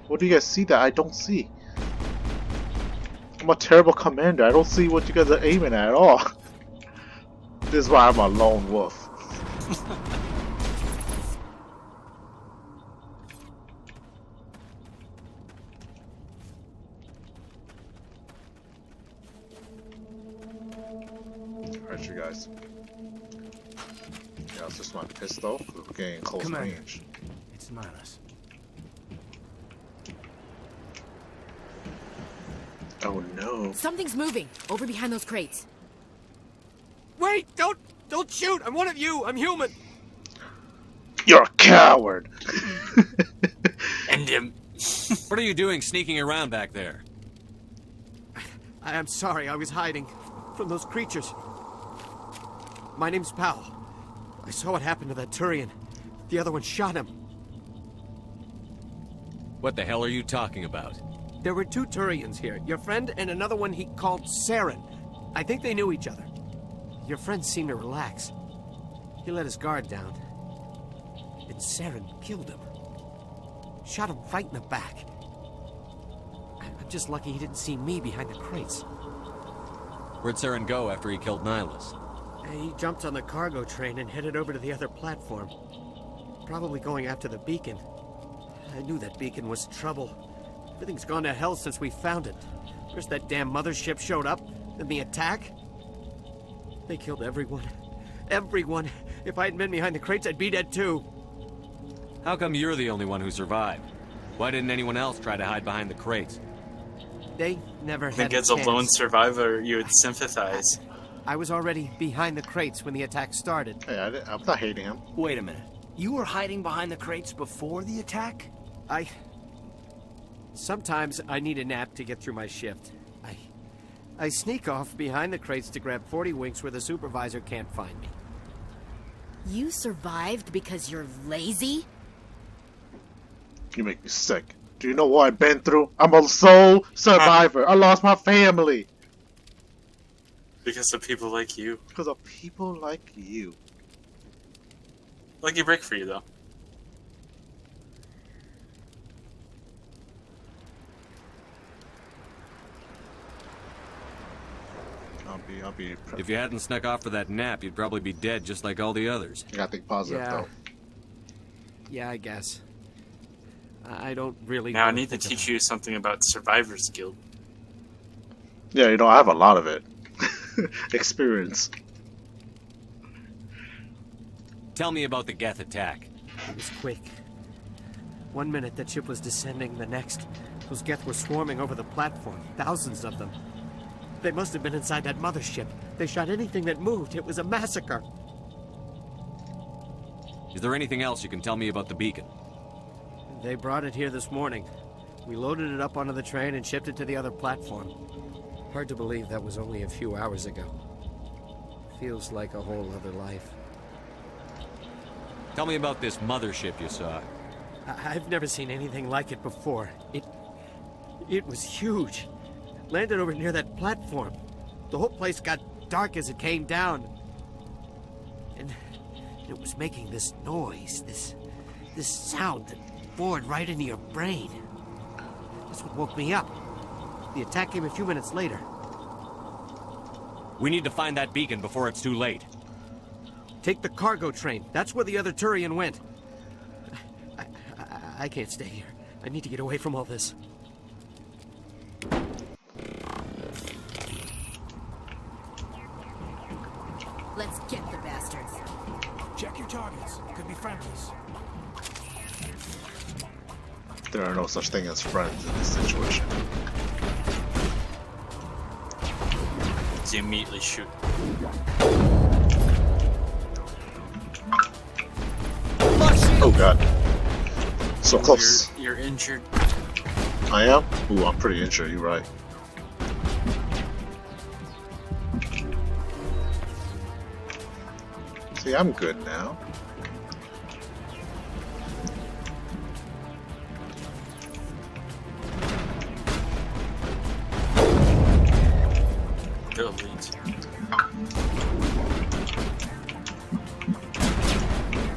What do you guys see that I don't see? I'm a terrible commander. I don't see what you guys are aiming at all. This is why I'm a lone wolf. Alright, you guys. Yeah, it's just my pistol. We're getting close range. It's Nihilus. Oh no. Something's moving over behind those crates. Wait! Don't shoot! I'm one of you! I'm human! You're a coward! End him. What are you doing sneaking around back there? I'm sorry, I was hiding from those creatures. My name's Powell. I saw what happened to that Turian. The other one shot him. What the hell are you talking about? There were two Turians here. Your friend and another one he called Saren. I think they knew each other. Your friend seemed to relax. He let his guard down. And Saren killed him. Shot him right in the back. I'm just lucky he didn't see me behind the crates. Where'd Saren go after he killed Nihilus? He jumped on the cargo train and headed over to the other platform. Probably going after the beacon. I knew that beacon was trouble. Everything's gone to hell since we found it. First that damn mothership showed up, then the attack. They killed everyone. Everyone. If I hadn't been behind the crates, I'd be dead too. How come you're the only one who survived? Why didn't anyone else try to hide behind the crates? They never I had think a as a chance. lone survivor, you would sympathize. I was already behind the crates when the attack started. Hey, I'm not hating him. Wait a minute. You were hiding behind the crates before the attack? Sometimes I need a nap to get through my shift. I sneak off behind the crates to grab 40 winks where the supervisor can't find me. You survived because you're lazy? You make me sick. Do you know what I've been through? I'm a sole survivor. I lost my family. Because of people like you. Because of people like you. Lucky break for you, though. I'll be. If you hadn't snuck off for that nap, you'd probably be dead just like all the others. You gotta think positive, though. Yeah, I guess. I don't really. Now I need to teach you something about Survivor's Guild. Yeah, you know, I have a lot of it. Experience. Tell me about the Geth attack. It was quick. 1 minute the ship was descending, the next, those Geth were swarming over the platform. Thousands of them. They must have been inside that mothership. They shot anything that moved. It was a massacre. Is there anything else you can tell me about the beacon? They brought it here this morning. We loaded it up onto the train and shipped it to the other platform. Hard to believe that was only a few hours ago. Feels like a whole other life. Tell me about this mothership you saw. I've never seen anything like it before. It was huge. Landed over near that platform. The whole place got dark as it came down. And it was making this noise, this sound that bored right into your brain. That's what woke me up. The attack came a few minutes later. We need to find that beacon before it's too late. Take the cargo train. That's where the other Turian went. I can't stay here. I need to get away from all this. Let's get the bastards. Check your targets. Could be friendlies. There are no such thing as friends in this situation. You immediately shoot. Oh god. So close. You're injured. I am? Ooh, I'm pretty injured, you're right. See, I'm good now. Delete.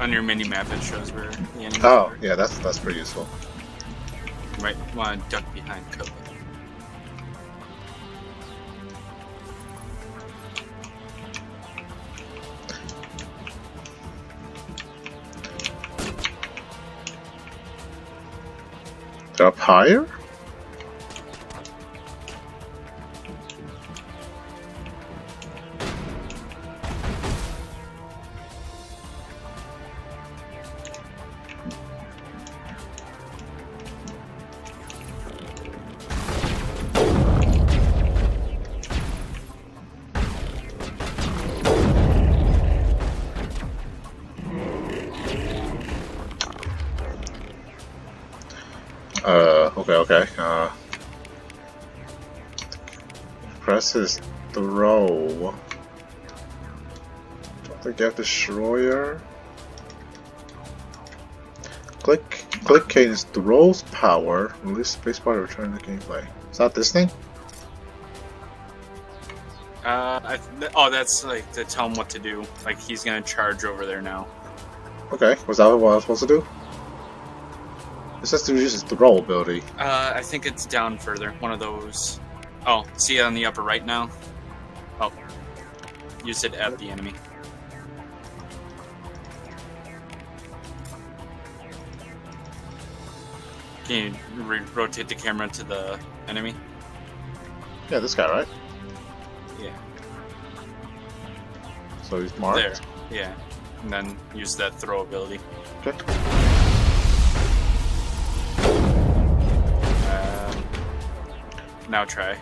On your mini map, it shows where the enemies Oh, are. yeah, that's pretty useful. You might want to duck behind cover. They're up higher? Okay. Press his throw. Don't think you have destroyer. Click cadence throws power. Release spacebar to return to gameplay. Is that this thing? That's like to tell him what to do. Like he's gonna charge over there now. Okay, was that what I was supposed to do? It says to use his throw ability. I think it's down further. One of those. Oh, see it on the upper right now? Oh. Use it at the enemy. Can you rotate the camera to the enemy? Yeah, this guy, right? Yeah. So he's marked? There. Yeah. And then use that throw ability. Okay. Now try.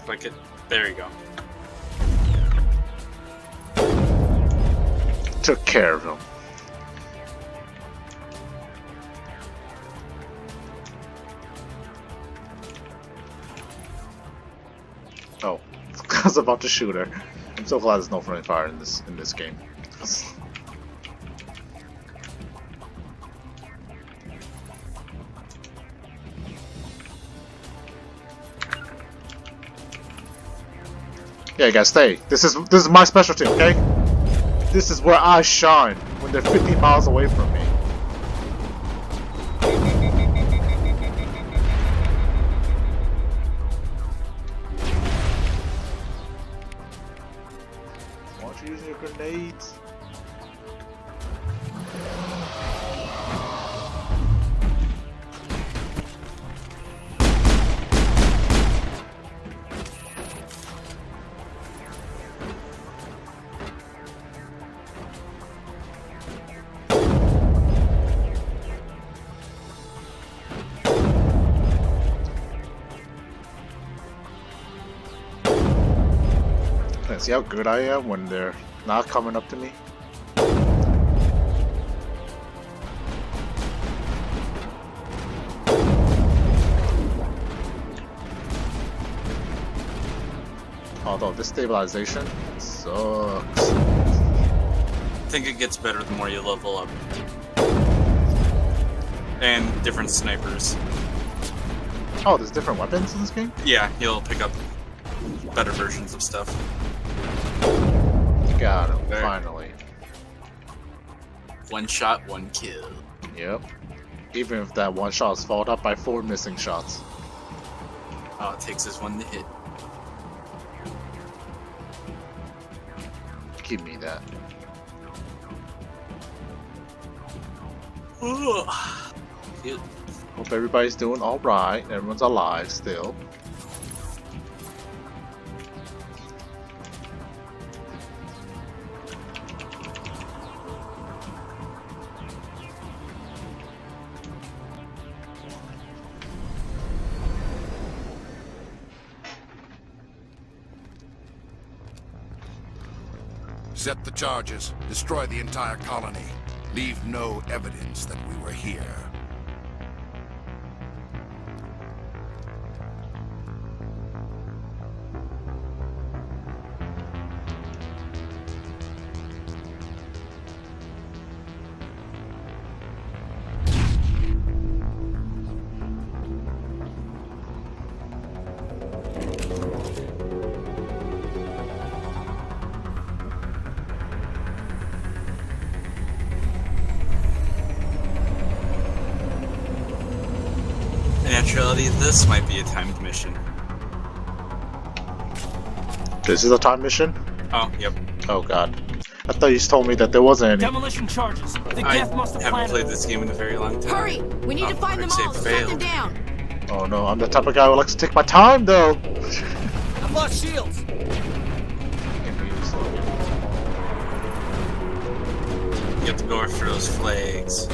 Click it. There you go. Took care of him. Oh, I was about to shoot her. I'm so glad there's no friendly fire in this game. Yeah, guys, stay. This is my specialty, okay? This is where I shine when they're 50 miles away from me. Why aren't you using your grenades? See how good I am when they're not coming up to me? Although this stabilization sucks. I think it gets better the more you level up. And different snipers. Oh, there's different weapons in this game? Yeah, you'll pick up better versions of stuff. Got him, finally. One shot, one kill. Yep. Even if that one shot is followed up by 4 missing shots. All it takes is one to hit. Give me that. Good. Hope everybody's doing alright. Everyone's alive still. Set the charges. Destroy the entire colony. Leave no evidence that we were here. In actuality, this might be a timed mission. This is a time mission? Oh, yep. Oh god. I thought you told me that there wasn't any. Demolition charges. The I Geth must have haven't planted played this game in a very long time. Hurry! We need to find them all. Shut them down. Oh no, I'm the type of guy who likes to take my time though. I've lost shields. You have to go after those flags.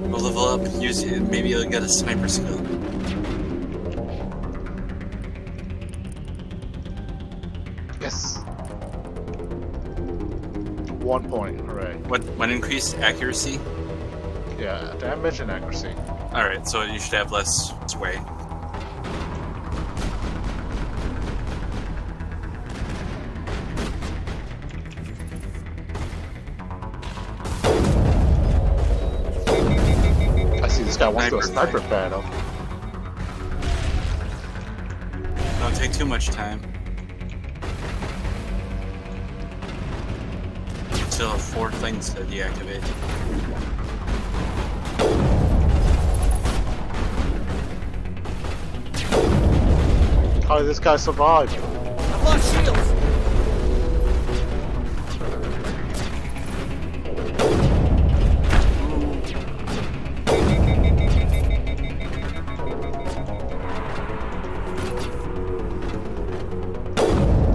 We'll level up and use it. Maybe you'll get a sniper skill. Yes. 1 point, hooray. What increased accuracy? Yeah, damage and accuracy. Alright, so you should have less sway. I see this guy wants to do a sniper battle. Don't take too much time. You still have 4 things to deactivate. How did this guy survive? I've lost shields.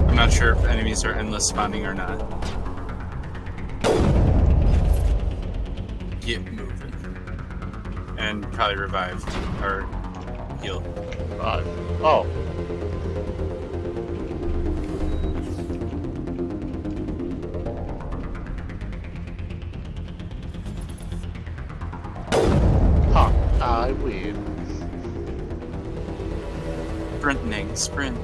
I'm not sure if enemies are endless spawning or not. Get moving. And probably revive. Or heal. Revive. Oh. Huh. I win. Sprinting. Sprint.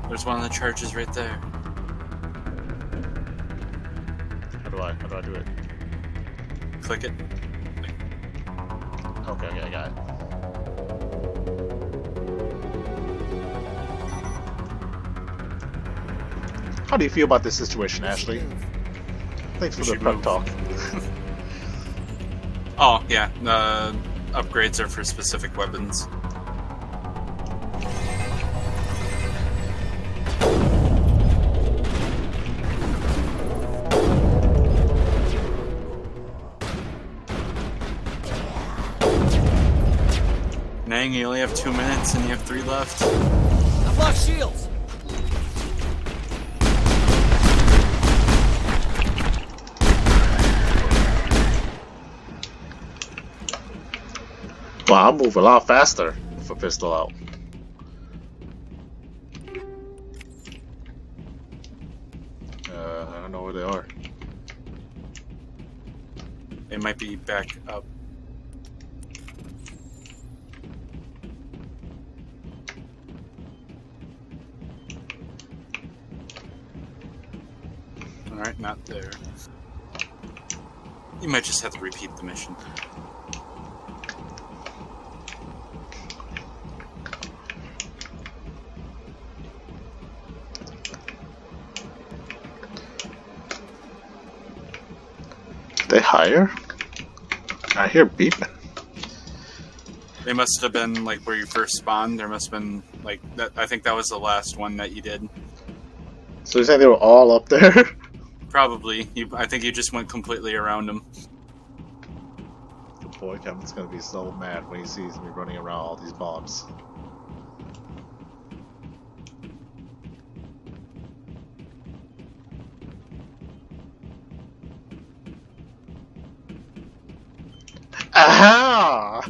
There's one of the charges right there. How do I do it? Click it. Okay, I got it. How do you feel about this situation, Ashley? Thanks for the prep talk. Oh, yeah. The upgrades are for specific weapons. Nang, you only have 2 minutes and you have 3 left. I've lost shields. Wow, I move a lot faster with a pistol out. I don't know where they are. They might be back up. Alright, not there. You might just have to repeat the mission. They higher? I hear beeping. They must have been like where you first spawned. There must have been like that. I think that was the last one that you did. So you're saying they were all up there? Probably. I think you just went completely around them. Good boy, Kevin's gonna be so mad when he sees me running around all these bombs. Aha!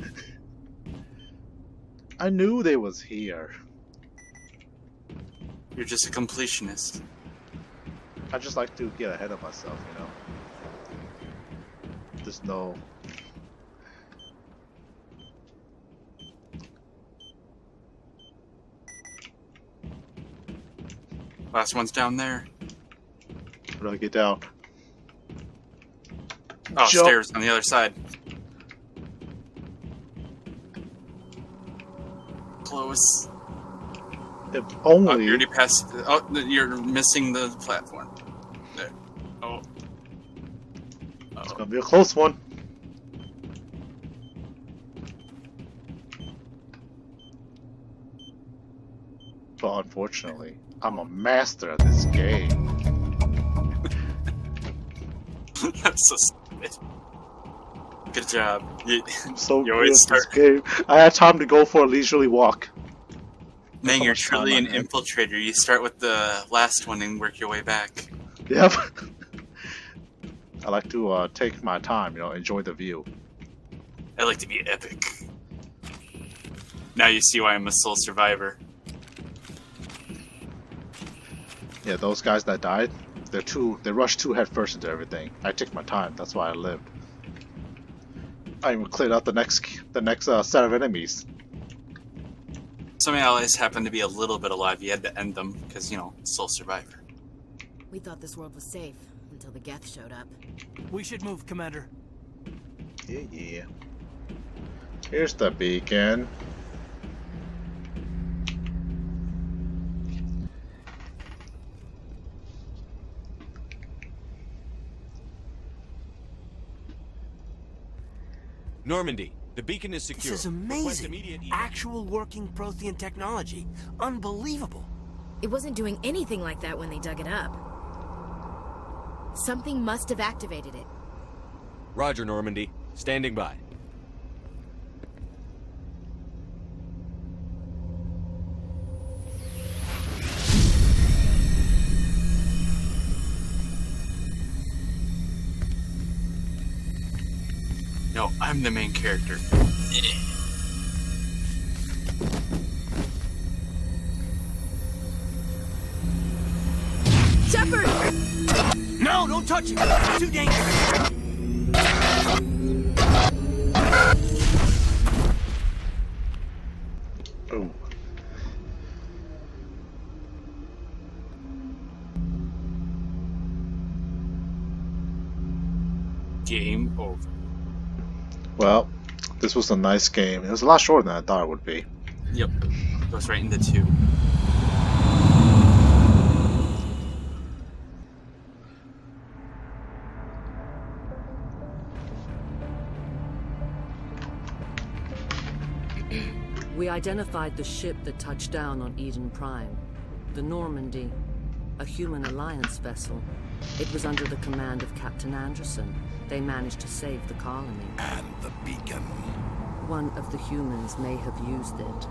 I knew they was here. You're just a completionist. I just like to get ahead of myself, you know. There's no... Last one's down there. Where do I get down? Oh, Jump. stairs on the other side. Close. If Oh, only... you already passed. Oh, you're missing the platform. There. Oh. It's gonna be a close one. But unfortunately, I'm a master at this game. That's so stupid. Good job. I'm so you good always at this start. game. I had time to go for a leisurely walk. Man, how you're much time truly I an had. infiltrator. You start with the last one and work your way back. Yep. I like to take my time, you know, enjoy the view. I like to be epic. Now you see why I'm a sole survivor. Yeah, those guys that died, they rushed too head first into everything. I took my time, that's why I lived. I even cleared out the next set of enemies. Some allies happen to be a little bit alive. You had to end them because, you know, sole survivor. We thought this world was safe until the Geth showed up. We should move, Commander. Yeah. Here's the beacon. Normandy, The beacon is secure. This is amazing. Actual working Prothean technology. Unbelievable. It wasn't doing anything like that when they dug it up. Something must have activated it. Roger, Normandy. Standing by. No, I'm the main character. Shepard! No, don't touch it! It's too dangerous! Oh. Game over. Well, this was a nice game. It was a lot shorter than I thought it would be. Yep. Goes right into 2. We identified the ship that touched down on Eden Prime. The Normandy, a human alliance vessel. It was under the command of Captain Anderson. They managed to save the colony. And the beacon. One of the humans may have used it.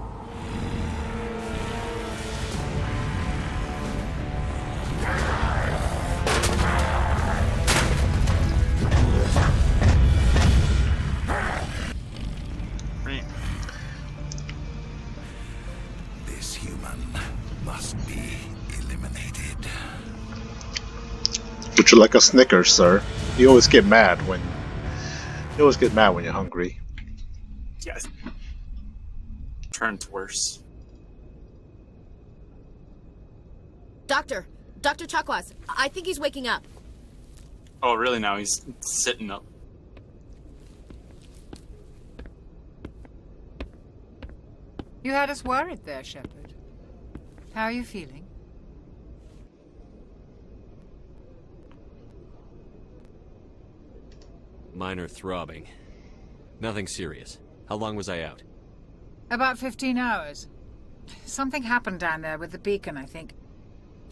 This human must be eliminated. Would you like a Snickers, sir? You always get mad when you're hungry. Yes. Turns worse. Doctor Chakwas, I think he's waking up. Oh, really? Now he's sitting up. You had us worried there, Shepard. How are you feeling? Minor throbbing. Nothing serious. How long was I out? About 15 hours. Something happened down there with the beacon, I think.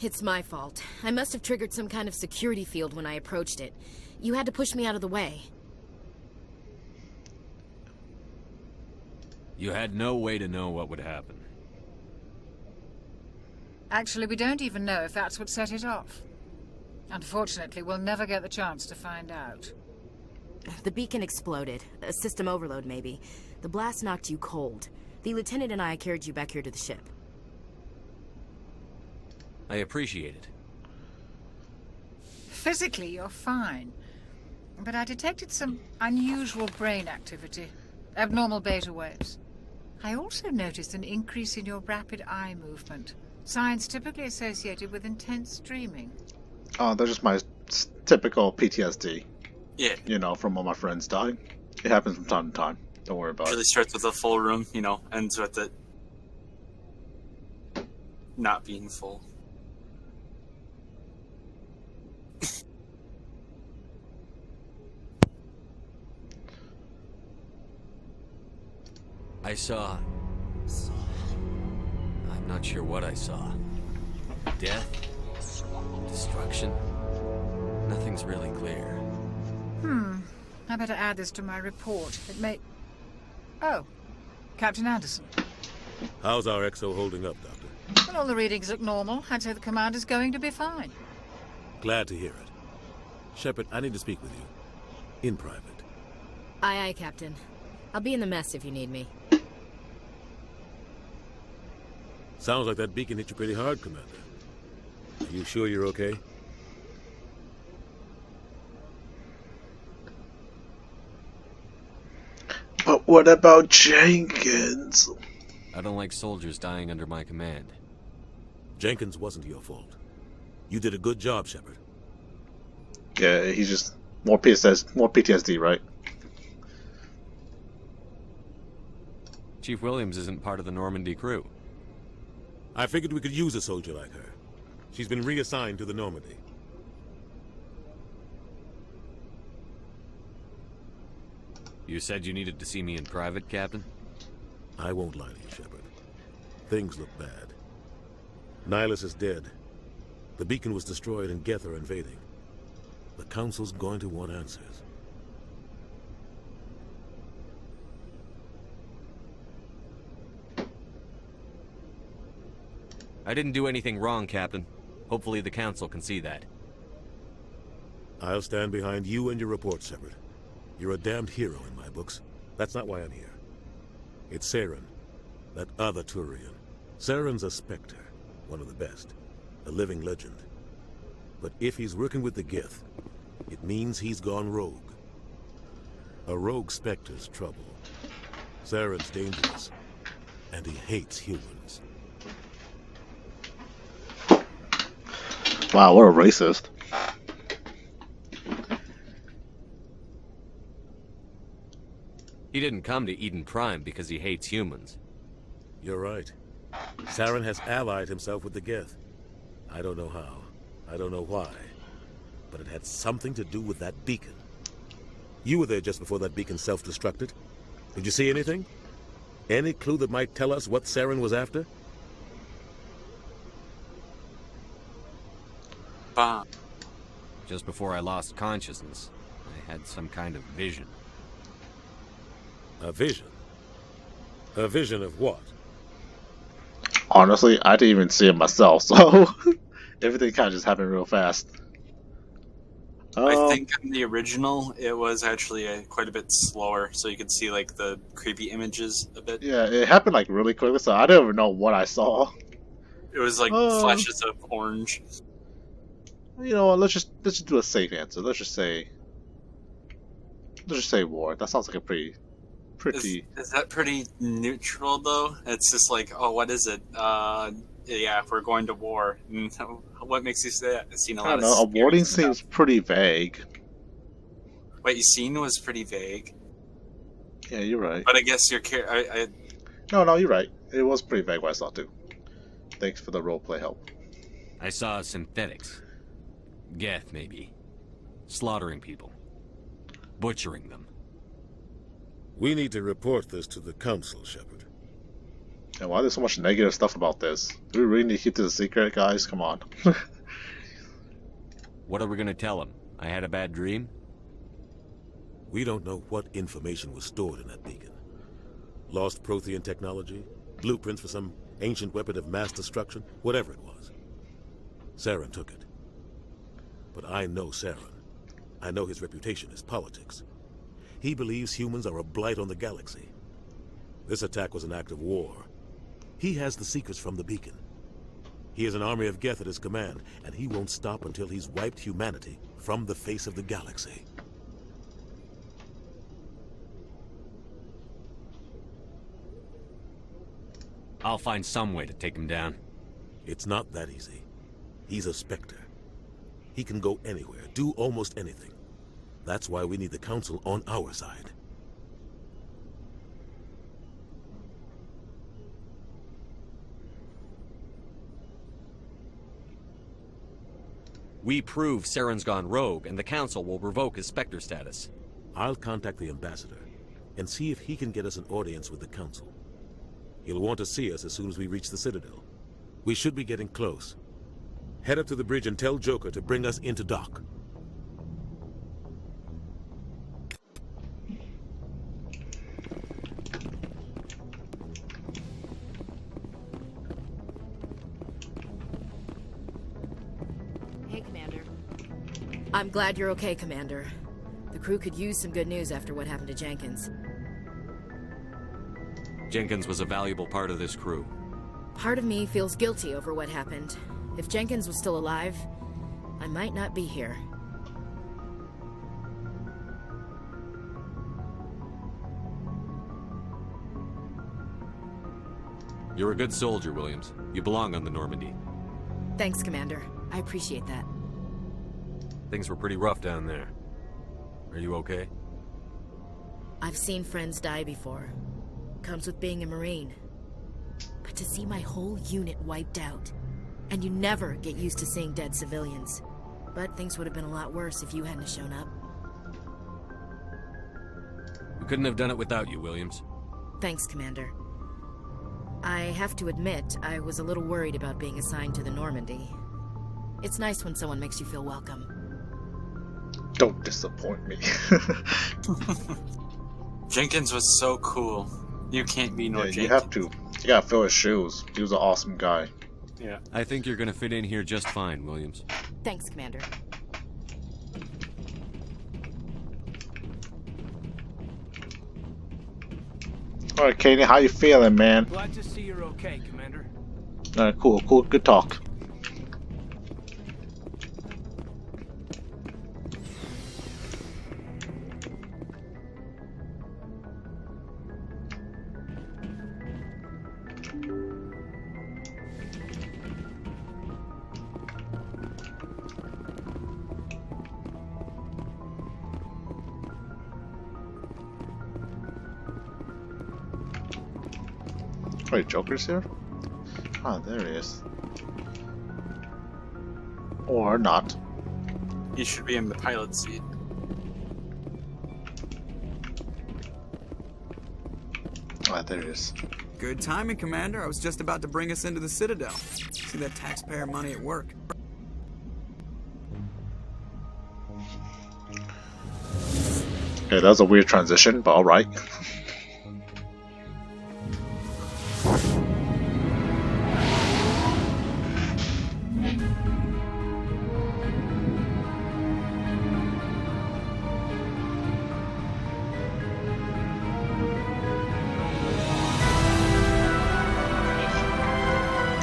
It's my fault. I must have triggered some kind of security field when I approached it. You had to push me out of the way. You had no way to know what would happen. Actually, we don't even know if that's what set it off. Unfortunately, we'll never get the chance to find out. The beacon exploded. A system overload, maybe. The blast knocked you cold. The lieutenant and I carried you back here to the ship. I appreciate it. Physically, you're fine. But I detected some unusual brain activity. Abnormal beta waves. I also noticed an increase in your rapid eye movement. Signs typically associated with intense dreaming. Oh, that's just my typical PTSD. Yeah. You know, from all my friends dying. It happens from time to time. Don't worry about Usually it. starts with a full room, ends with it not being full. I saw... I'm not sure what I saw. Death? Destruction? Nothing's really clear. I better add this to my report. It may... Oh, Captain Anderson. How's our XO holding up, Doctor? Well, all the readings look normal. I'd say the commander's going to be fine. Glad to hear it. Shepard, I need to speak with you. In private. Aye, aye, Captain. I'll be in the mess if you need me. Sounds like that beacon hit you pretty hard, Commander. Are you sure you're okay? But what about Jenkins? I don't like soldiers dying under my command. Jenkins wasn't your fault. You did a good job, Shepard. Yeah, he's just more PTSD, right? Chief Williams isn't part of the Normandy crew. I figured we could use a soldier like her. She's been reassigned to the Normandy. You said you needed to see me in private, Captain? I won't lie to you, Shepard. Things look bad. Nihilus is dead. The beacon was destroyed and Geth are invading. The Council's going to want answers. I didn't do anything wrong, Captain. Hopefully the Council can see that. I'll stand behind you and your report, Shepard. You're a damned hero in my books. That's not why I'm here. It's Saren, that other Turian. Saren's a Spectre, one of the best, a living legend. But if he's working with the Geth, it means he's gone rogue. A rogue Spectre's trouble. Saren's dangerous, and he hates humans. Wow, what a racist. He didn't come to Eden Prime because he hates humans. You're right. Saren has allied himself with the Geth. I don't know how. I don't know why. But it had something to do with that beacon. You were there just before that beacon self-destructed. Did you see anything? Any clue that might tell us what Saren was after? Just before I lost consciousness, I had some kind of vision. A vision? A vision of what? Honestly, I didn't even see it myself, so everything kind of just happened real fast. I think in the original, it was actually quite a bit slower, so you could see like the creepy images a bit. Yeah, it happened like really quickly, so I don't even know what I saw. It was like flashes of orange. You know what? Let's just do a safe answer. Let's just say war. That sounds like a pretty. Is that pretty neutral though? It's just like, oh, what is it? Yeah, we're going to war. And what makes you say that? I've seen a I lot don't know. of A warning seems pretty vague. What you seen was pretty vague. Yeah, you're right. But I guess your No, you're right. It was pretty vague what I saw too. Thanks for the roleplay help. I saw synthetics. Geth, maybe. Slaughtering people. Butchering them. We need to report this to the Council, Shepard. And why there's so much negative stuff about this? Do we really need to keep this a secret, guys? Come on. What are we gonna tell him? I had a bad dream? We don't know what information was stored in that beacon. Lost Prothean technology? Blueprints for some ancient weapon of mass destruction? Whatever it was. Saren took it. But I know Saren. I know his reputation is politics. He believes humans are a blight on the galaxy. This attack was an act of war. He has the secrets from the beacon. He has an army of Geth at his command, and he won't stop until he's wiped humanity from the face of the galaxy. I'll find some way to take him down. It's not that easy. He's a Spectre. He can go anywhere, do almost anything. That's why we need the Council on our side. We prove Saren's gone rogue, and the Council will revoke his Spectre status. I'll contact the Ambassador and see if he can get us an audience with the Council. He'll want to see us as soon as we reach the Citadel. We should be getting close. Head up to the bridge and tell Joker to bring us into dock. Hey, Commander. I'm glad you're okay, Commander. The crew could use some good news after what happened to Jenkins. Jenkins was a valuable part of this crew. Part of me feels guilty over what happened. If Jenkins was still alive, I might not be here. You're a good soldier, Williams. You belong on the Normandy. Thanks, Commander. I appreciate that. Things were pretty rough down there. Are you okay? I've seen friends die before. Comes with being a Marine. But to see my whole unit wiped out, and you never get used to seeing dead civilians. But things would have been a lot worse if you hadn't shown up. We couldn't have done it without you, Williams. Thanks, Commander. I have to admit, I was a little worried about being assigned to the Normandy. It's nice when someone makes you feel welcome. Don't disappoint me. Jenkins was so cool. You can't be no Jenkins. You have to. You gotta fill his shoes. He was an awesome guy. Yeah. I think you're gonna fit in here just fine, Williams. Thanks, Commander. Alright, Katie, how you feeling, man? Glad to see you're okay, Commander. Alright, cool, good talk. Wait, Joker's here? Ah, there he is. Or not. He should be in the pilot seat. Ah, there he is. Good timing, Commander. I was just about to bring us into the Citadel. See that taxpayer money at work. Okay, that was a weird transition, but alright.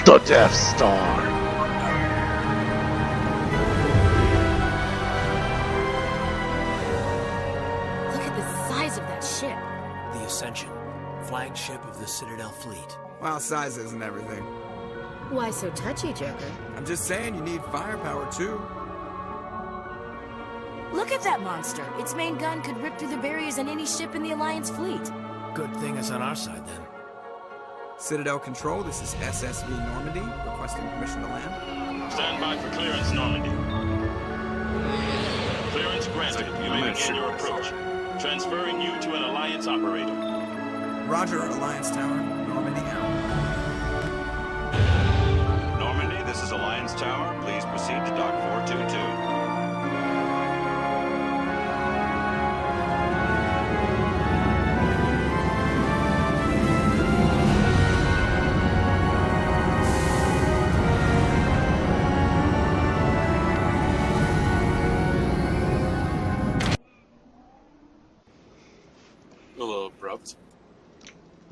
The Death Star. Look at the size of that ship. The Ascension, flagship of the Citadel fleet. Well, size isn't everything. Why so touchy, Joker? I'm just saying you need firepower, too. Look at that monster. Its main gun could rip through the barriers in any ship in the Alliance fleet. Good thing it's on our side, then. Citadel Control, this is SSV Normandy, requesting permission to land. Stand by for clearance, Normandy. Clearance granted. You may begin your approach. Transferring you to an Alliance operator. Roger, Alliance Tower. Normandy out. Normandy, this is Alliance Tower. Please proceed to Dock 422.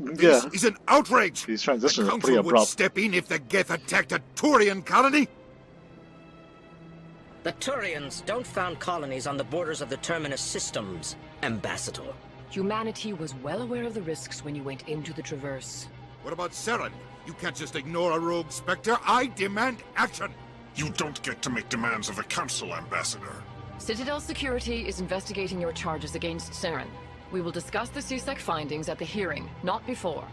This is an outrage! These transitions the are pretty Council would abrupt. step in if the Geth attacked a Turian colony? The Turians don't found colonies on the borders of the Terminus systems, Ambassador. Humanity was well aware of the risks when you went into the Traverse. What about Saren? You can't just ignore a rogue Spectre. I demand action! You don't get to make demands of the Council, Ambassador. Citadel Security is investigating your charges against Saren. We will discuss the CSEC findings at the hearing, not before.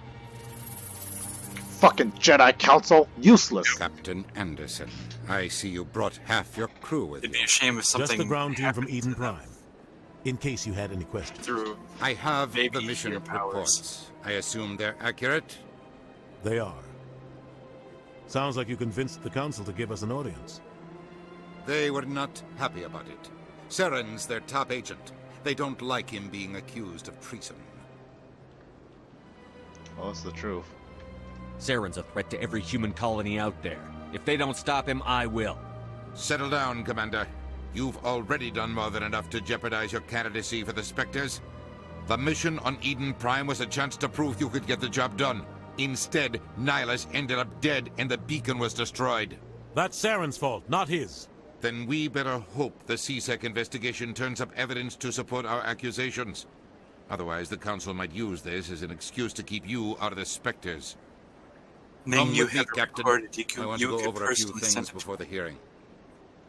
Fucking Jedi Council, useless. Captain Anderson, I see you brought half your crew with you. It'd be a shame if something. Just the ground team from Eden Prime. In case you had any questions. Through. I have the mission reports. I assume they're accurate? They are. Sounds like you convinced the Council to give us an audience. They were not happy about it. Saren's their top agent. They don't like him being accused of treason. Well, that's the truth. Saren's a threat to every human colony out there. If they don't stop him, I will. Settle down, Commander. You've already done more than enough to jeopardize your candidacy for the Spectres. The mission on Eden Prime was a chance to prove you could get the job done. Instead, Nihilus ended up dead and the beacon was destroyed. That's Saren's fault, not his. Then we better hope the CSEC investigation turns up evidence to support our accusations. Otherwise, the Council might use this as an excuse to keep you out of the Spectres. Come with me, Captain. I want to go over a few things before the hearing.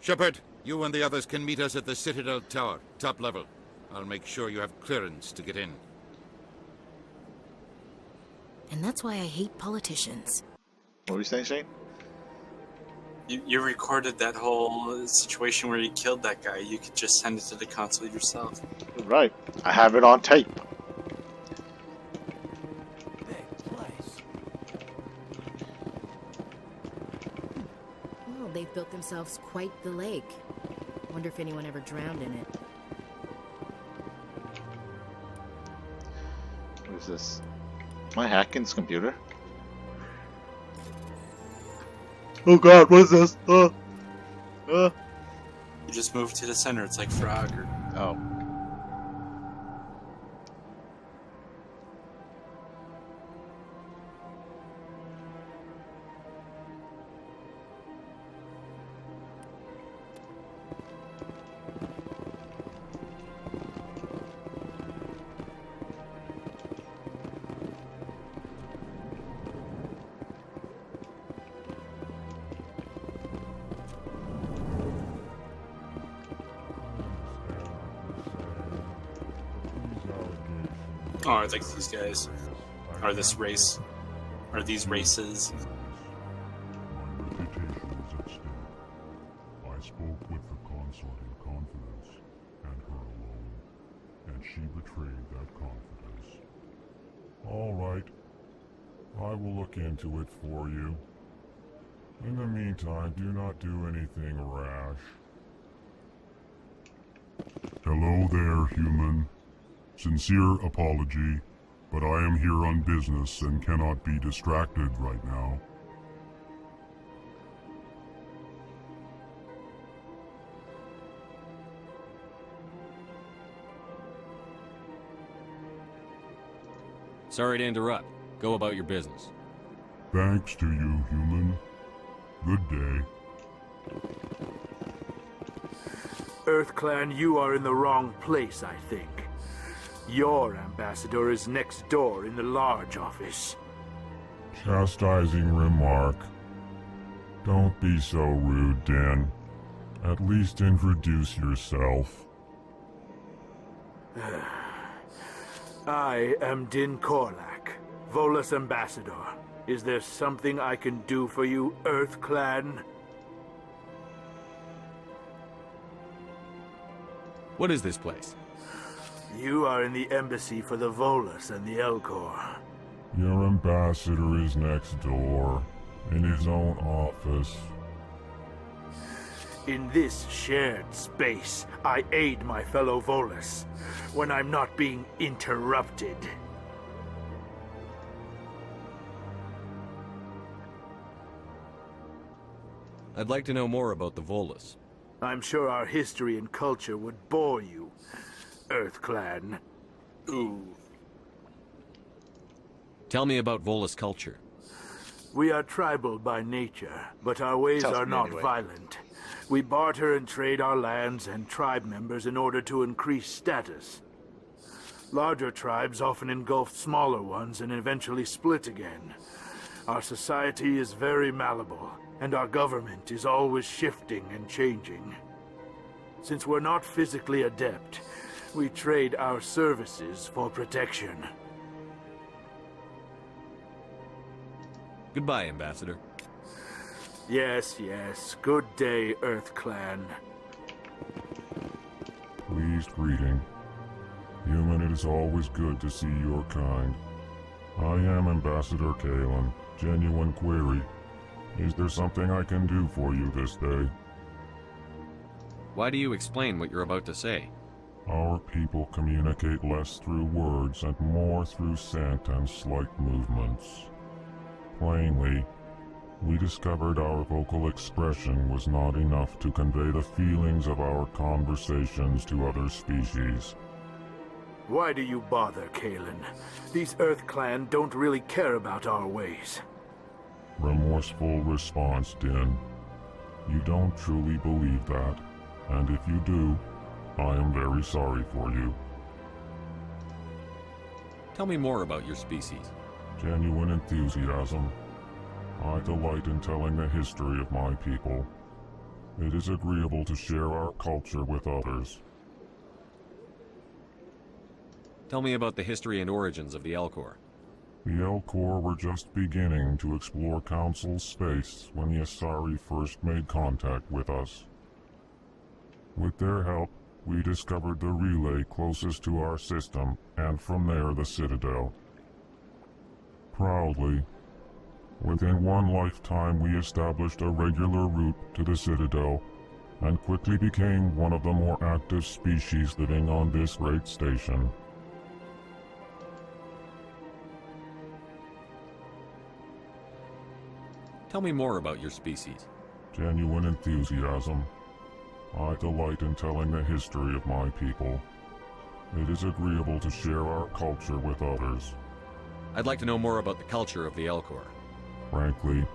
Shepard, you and the others can meet us at the Citadel Tower, top level. I'll make sure you have clearance to get in. And that's why I hate politicians. What were you saying, Shane? You recorded that whole situation where you killed that guy. You could just send it to the Council yourself. Right. I have it on tape. they've built themselves quite the lake. Wonder if anyone ever drowned in it. What is this? Am I hacking this computer? Oh god, what is this? You just move to the center, it's like Frog or... Oh. Oh, it's like these guys. Or this race. Or these races. My reputation was at stake. I spoke with the consort in confidence, and her alone, and she betrayed that confidence. All right. I will look into it for you. In the meantime, do not do anything rash. Hello there, human. Sincere apology, but I am here on business and cannot be distracted right now. Sorry to interrupt. Go about your business. Thanks to you, human. Good day. EarthClan, you are in the wrong place, I think. Your ambassador is next door in the large office. Chastising remark. Don't be so rude, Din. At least introduce yourself. I am Din Korlak, Volus ambassador. Is there something I can do for you, EarthClan? What is this place? You are in the embassy for the Volus and the Elcor. Your ambassador is next door, in his own office. In this shared space, I aid my fellow Volus when I'm not being interrupted. I'd like to know more about the Volus. I'm sure our history and culture would bore you, EarthClan. Ooh. Tell me about Volus culture. We are tribal by nature, but our ways are not violent. We barter and trade our lands and tribe members in order to increase status. Larger tribes often engulf smaller ones and eventually split again. Our society is very malleable, and our government is always shifting and changing. Since we're not physically adept, we trade our services for protection. Goodbye, Ambassador. Yes, yes. Good day, EarthClan. Pleased greeting. Human, it is always good to see your kind. I am Ambassador Kalen. Genuine query. Is there something I can do for you this day? Why do you explain what you're about to say? Our people communicate less through words and more through scent and slight movements. Plainly, we discovered our vocal expression was not enough to convey the feelings of our conversations to other species. Why do you bother, Kalen? These EarthClan don't really care about our ways. Remorseful response, Din. You don't truly believe that, and if you do, I am very sorry for you. Tell me more about your species. Genuine enthusiasm. I delight in telling the history of my people. It is agreeable to share our culture with others. Tell me about the history and origins of the Elcor. The Elcor were just beginning to explore Council space when the Asari first made contact with us. With their help, we discovered the relay closest to our system, and from there the Citadel. Proudly, Within one lifetime, we established a regular route to the Citadel, and quickly became one of the more active species living on this great station. Tell me more about your species. Genuine enthusiasm. I delight in telling the history of my people. It is agreeable to share our culture with others. I'd like to know more about the culture of the Elcor. Frankly,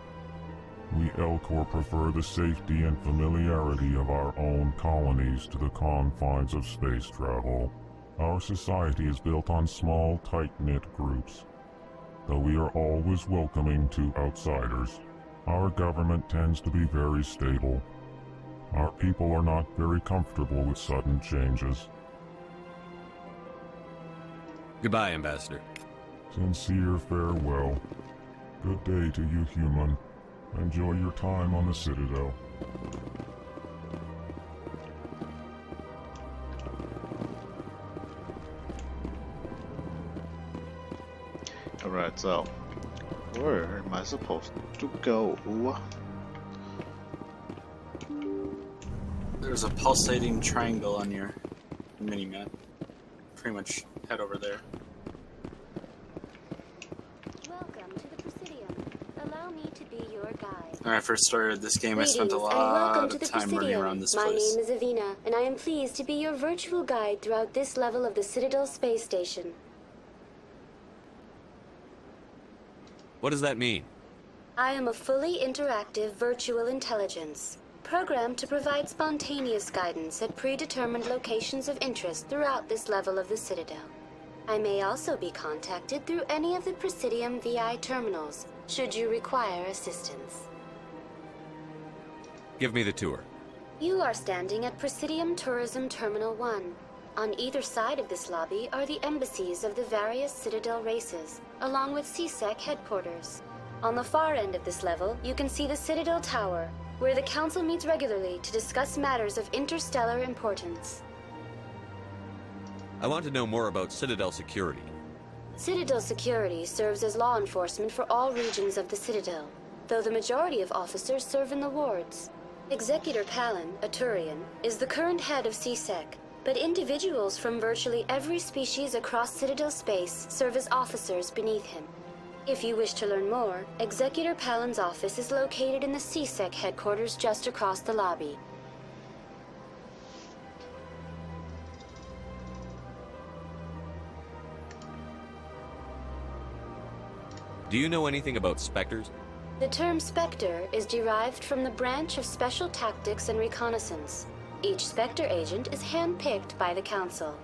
we Elcor prefer the safety and familiarity of our own colonies to the confines of space travel. Our society is built on small, tight-knit groups, though we are always welcoming to outsiders. Our government tends to be very stable. Our people are not very comfortable with sudden changes. Goodbye, Ambassador. Sincere farewell. Good day to you, human. Enjoy your time on the Citadel. Alright, so where am I supposed to go? There's a pulsating triangle on your mini-map. Pretty much head over there. Welcome to the Presidium. Allow me to be your guide. When I first started this game, I spent a Greetings, and welcome lot to of the time running Presidium. around this My place. name is Avina, and I am pleased to be your virtual guide throughout this level of the Citadel space station. What does that mean? I am a fully interactive virtual intelligence, programmed to provide spontaneous guidance at predetermined locations of interest throughout this level of the Citadel. I may also be contacted through any of the Presidium VI terminals, should you require assistance. Give me the tour. You are standing at Presidium Tourism Terminal 1. On either side of this lobby are the embassies of the various Citadel races, along with CSEC headquarters. On the far end of this level, you can see the Citadel Tower, where the Council meets regularly to discuss matters of interstellar importance. I want to know more about Citadel security. Citadel security serves as law enforcement for all regions of the Citadel, though the majority of officers serve in the wards. Executor Palin, a Turian, is the current head of CSEC, but individuals from virtually every species across Citadel space serve as officers beneath him. If you wish to learn more, Executor Palin's office is located in the CSEC headquarters just across the lobby. Do you know anything about Spectres? The term Spectre is derived from the branch of Special Tactics and Reconnaissance. Each Spectre agent is handpicked by the Council.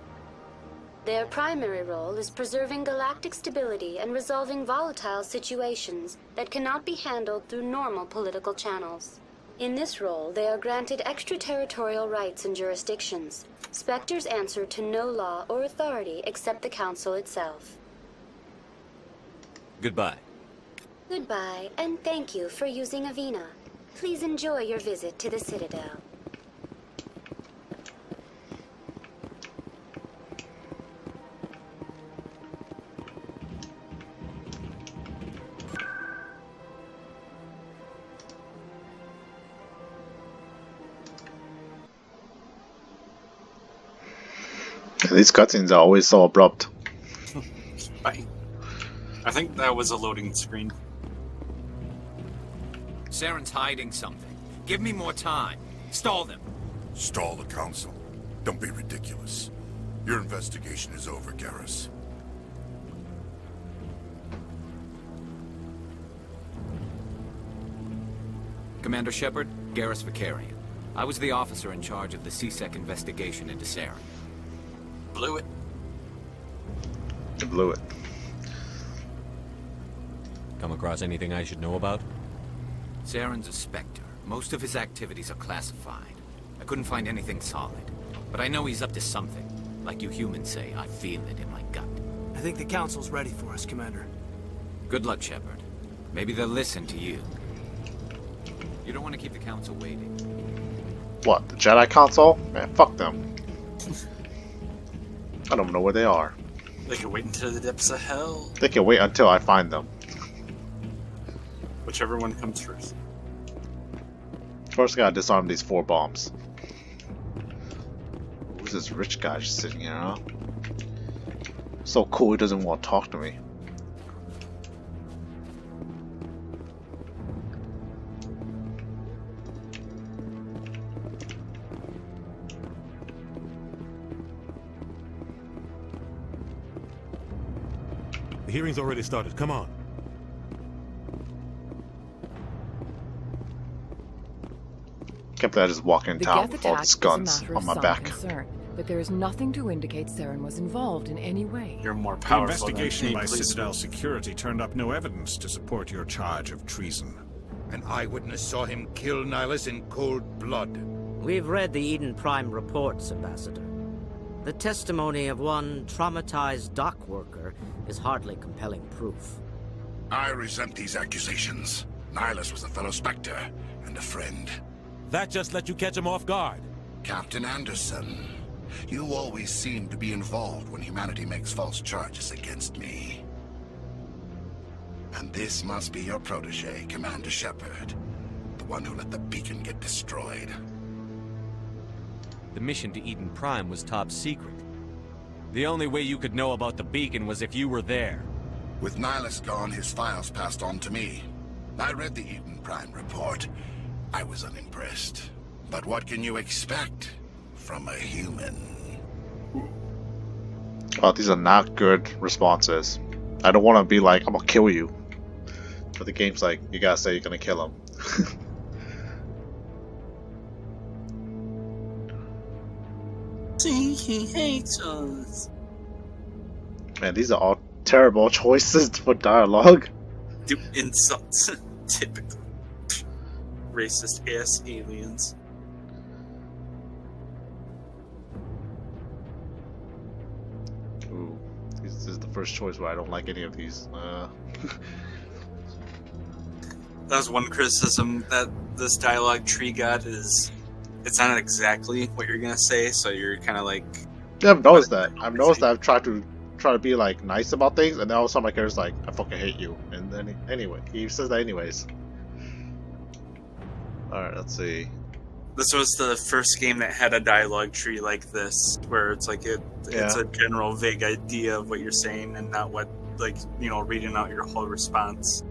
Their primary role is preserving galactic stability and resolving volatile situations that cannot be handled through normal political channels. In this role, they are granted extraterritorial rights and jurisdictions. Spectres answer to no law or authority except the Council itself. Goodbye. Goodbye, and thank you for using Avina. Please enjoy your visit to the Citadel. These cutscenes are always so abrupt. Bye. I think that was a loading screen. Saren's hiding something. Give me more time. Stall them. Stall the Council? Don't be ridiculous. Your investigation is over, Garrus. Commander Shepard, Garrus Vicarian. I was the officer in charge of the CSEC investigation into Saren. Blew it. You blew it. Come across anything I should know about? Saren's a Spectre. Most of his activities are classified. I couldn't find anything solid. But I know he's up to something. Like you humans say, I feel it in my gut. I think the Council's ready for us, Commander. Good luck, Shepard. Maybe they'll listen to you. You don't want to keep the Council waiting. What, the Jedi Council? Man, fuck them. I don't know where they are. They can wait until the depths of hell. They can wait until I find them. Whichever one comes first. First, gotta disarm these 4 bombs. Who's this rich guy just sitting here, huh? So cool, he doesn't want to talk to me. The hearing's already started. Come on. Can't believe I just walk in The town Geth with all attack these is a guns matter on of my some back. concern, but there is nothing to indicate Saren was involved in any way. You're more The powerful investigation than by any policeman. Citadel Security turned up no evidence to support your charge of treason. An eyewitness saw him kill Nihilus in cold blood. We've read the Eden Prime reports, Ambassador. The testimony of one traumatized dock worker is hardly compelling proof. I resent these accusations. Nihilus was a fellow Spectre and a friend. That just let you catch him off guard. Captain Anderson, you always seem to be involved when humanity makes false charges against me. And this must be your protege, Commander Shepard. The one who let the beacon get destroyed. The mission to Eden Prime was top secret. The only way you could know about the beacon was if you were there. With Nihilus gone, his files passed on to me. I read the Eden Prime report. I was unimpressed. But what can you expect from a human? Oh, these are not good responses. I don't want to be like, I'm gonna kill you. But the game's like, you gotta say you're gonna kill him. See, he hates us. Man, these are all terrible choices for dialogue. Do insults. Typical. Racist ass aliens. Ooh, this is the first choice where I don't like any of these. That was one criticism that this dialogue tree got is it's not exactly what you're gonna say, so you're kind of like. Yeah, I've noticed that. I've noticed that I've tried to be like nice about things, and then all of a sudden my character's like, I fucking hate you, and then anyway, he says that anyways. All right, let's see. This was the first game that had a dialogue tree like this, where it's like it's a general vague idea of what you're saying, and not what reading out your whole response.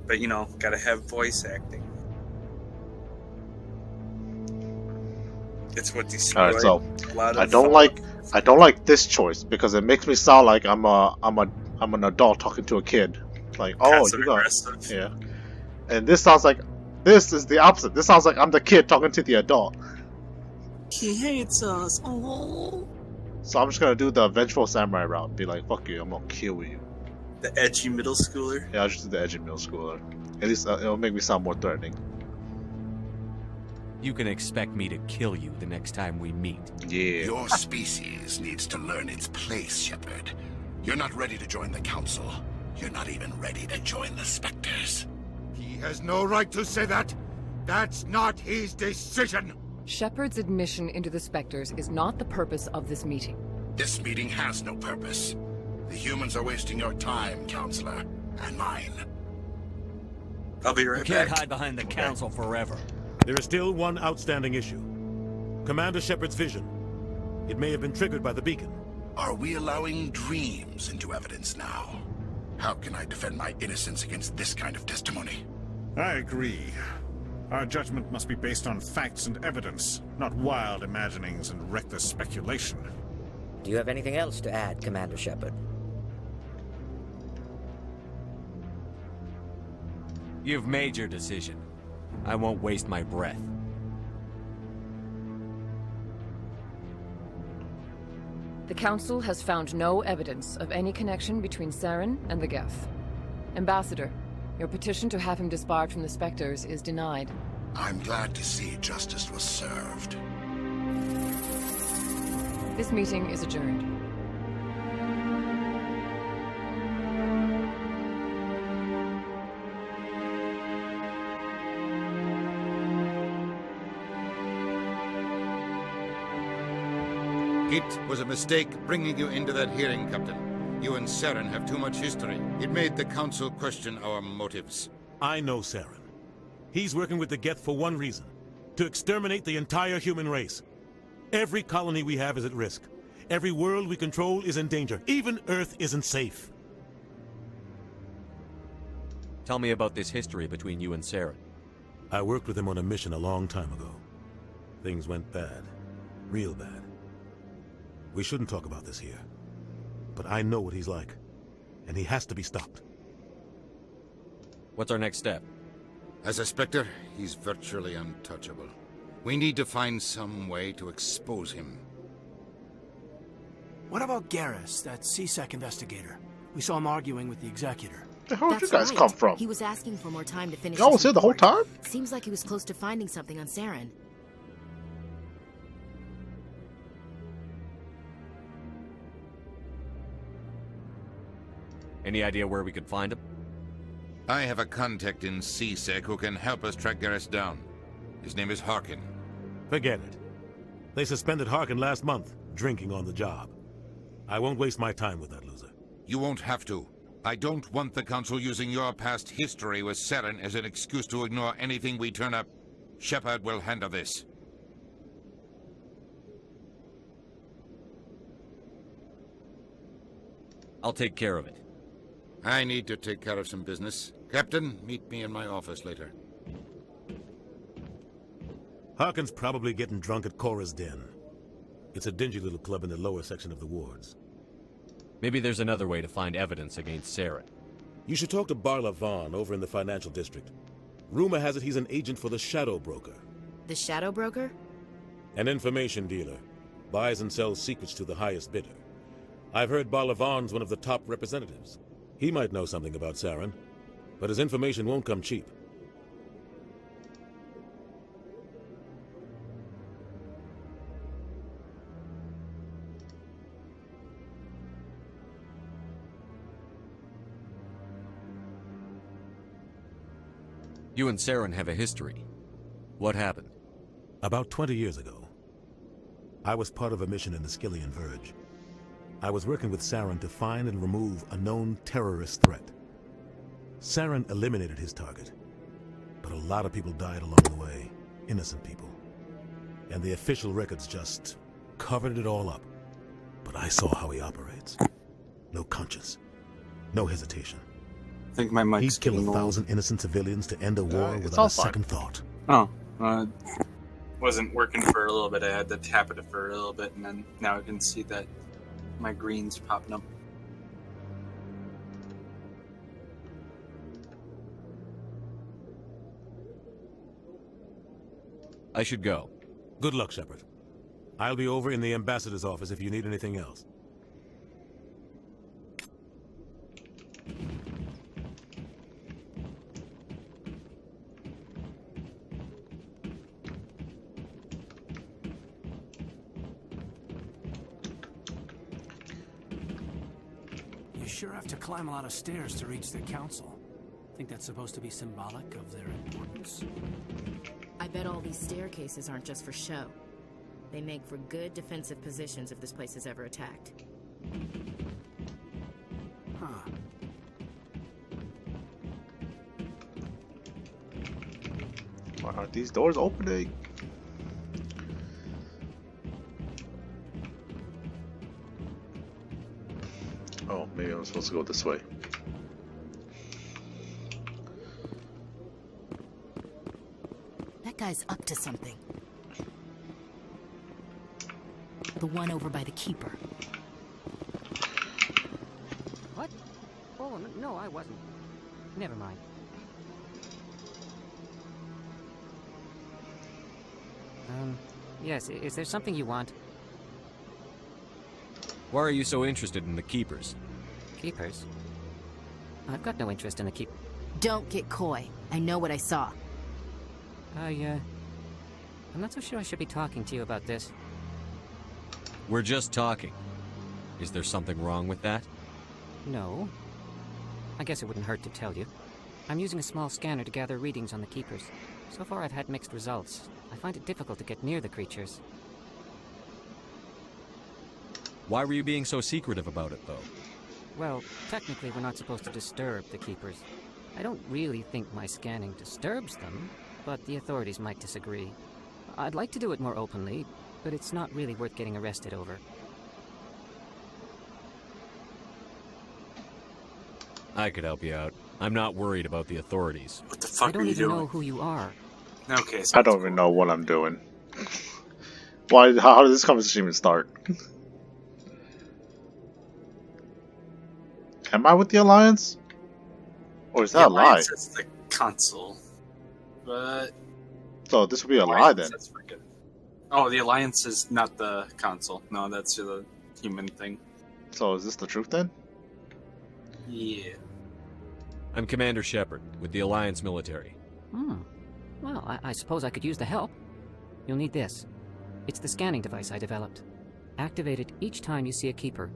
But gotta have voice acting. It's what destroyed. All right, so a lot of I don't like this choice because it makes me sound like I'm an adult talking to a kid. Like, oh, you got yeah. And this sounds like this is the opposite. This sounds like I'm the kid talking to the adult. He hates us. Oh. So I'm just gonna do the vengeful samurai route and be like, fuck you, I'm gonna kill you. The edgy middle schooler? Yeah, I'll just do the edgy middle schooler. At least it'll make me sound more threatening. You can expect me to kill you the next time we meet. Yeah. Your species needs to learn its place, Shepard. You're not ready to join the Council. You're not even ready to join the Spectres. He has no right to say that. That's not his decision. Shepard's admission into the Spectres is not the purpose of this meeting. This meeting has no purpose. The humans are wasting your time, Counselor, and mine. I'll be right back. You can't back. hide behind the Council forever. There is still one outstanding issue. Commander Shepard's vision. It may have been triggered by the beacon. Are we allowing dreams into evidence now? How can I defend my innocence against this kind of testimony? I agree. Our judgment must be based on facts and evidence, not wild imaginings and reckless speculation. Do you have anything else to add, Commander Shepard? You've made your decision. I won't waste my breath. The Council has found no evidence of any connection between Saren and the Geth. Ambassador, your petition to have him disbarred from the Spectres is denied. I'm glad to see justice was served. This meeting is adjourned. It was a mistake bringing you into that hearing, Captain. You and Saren have too much history. It made the Council question our motives. I know Saren. He's working with the Geth for one reason. To exterminate the entire human race. Every colony we have is at risk. Every world we control is in danger. Even Earth isn't safe. Tell me about this history between you and Saren. I worked with him on a mission a long time ago. Things went bad. Real bad. We shouldn't talk about this here. But I know what he's like. And he has to be stopped. What's our next step? As a Spectre, he's virtually untouchable. We need to find some way to expose him. What about Garrus, that CSEC investigator? We saw him arguing with the Executor. The hell did you guys come from? He was asking for more time to finish. Y'all was here the whole time? Seems like he was close to finding something on Saren. Any idea where we could find him? I have a contact in CSEC who can help us track Garrus down. His name is Harkin. Forget it. They suspended Harkin last month, drinking on the job. I won't waste my time with that loser. You won't have to. I don't want the Council using your past history with Saren as an excuse to ignore anything we turn up. Shepard will handle this. I'll take care of it. I need to take care of some business. Captain, meet me in my office later. Harkin's probably getting drunk at Cora's Den. It's a dingy little club in the lower section of the wards. Maybe there's another way to find evidence against Saren. You should talk to Barla Vaughn over in the financial district. Rumor has it he's an agent for the Shadow Broker. The Shadow Broker? An information dealer. Buys and sells secrets to the highest bidder. I've heard Barla Vaughn's one of the top representatives. He might know something about Saren, but his information won't come cheap. You and Saren have a history. What happened? About 20 years ago, I was part of a mission in the Skillian Verge. I was working with Saren to find and remove a known terrorist threat. Saren eliminated his target, but a lot of people died along the way, innocent people. And the official records just covered it all up. But I saw how he operates. No conscience, no hesitation. I think my mic's He'd kill getting 1,000 innocent civilians to end a war it's without all a second thought. Oh, wasn't working for a little bit. I had to tap it for a little bit, and then now I can see that my green's popping up. I should go. Good luck, Shepard. I'll be over in the ambassador's office if you need anything else. You sure have to climb a lot of stairs to reach the Council. Think that's supposed to be symbolic of their importance? I bet all these staircases aren't just for show. They make for good defensive positions if this place is ever attacked. Huh. Why aren't these doors opening? Oh, maybe I'm supposed to go this way. That guy's up to something. The one over by the Keeper. What? Oh, no, I wasn't. Never mind. Yes, is there something you want? Why are you so interested in the Keepers? Keepers? I've got no interest in the Don't get coy. I know what I saw. I'm not so sure I should be talking to you about this. We're just talking. Is there something wrong with that? No. I guess it wouldn't hurt to tell you. I'm using a small scanner to gather readings on the Keepers. So far I've had mixed results. I find it difficult to get near the creatures. Why were you being so secretive about it, though? Well, technically we're not supposed to disturb the Keepers. I don't really think my scanning disturbs them, but the authorities might disagree. I'd like to do it more openly, but it's not really worth getting arrested over. I could help you out. I'm not worried about the authorities. What the fuck I don't are you even doing? know who you are. Okay, I don't even know what I'm doing. Why? How did this conversation even start? Am I with the Alliance? Or is that a lie? Alliance is the console. But... So this would be a lie then. Oh, the Alliance is not the console. No, that's the human thing. So is this the truth then? Yeah. I'm Commander Shepard, with the Alliance military. Well, I suppose I could use the help. You'll need this. It's the scanning device I developed. Activate it each time you see a Keeper.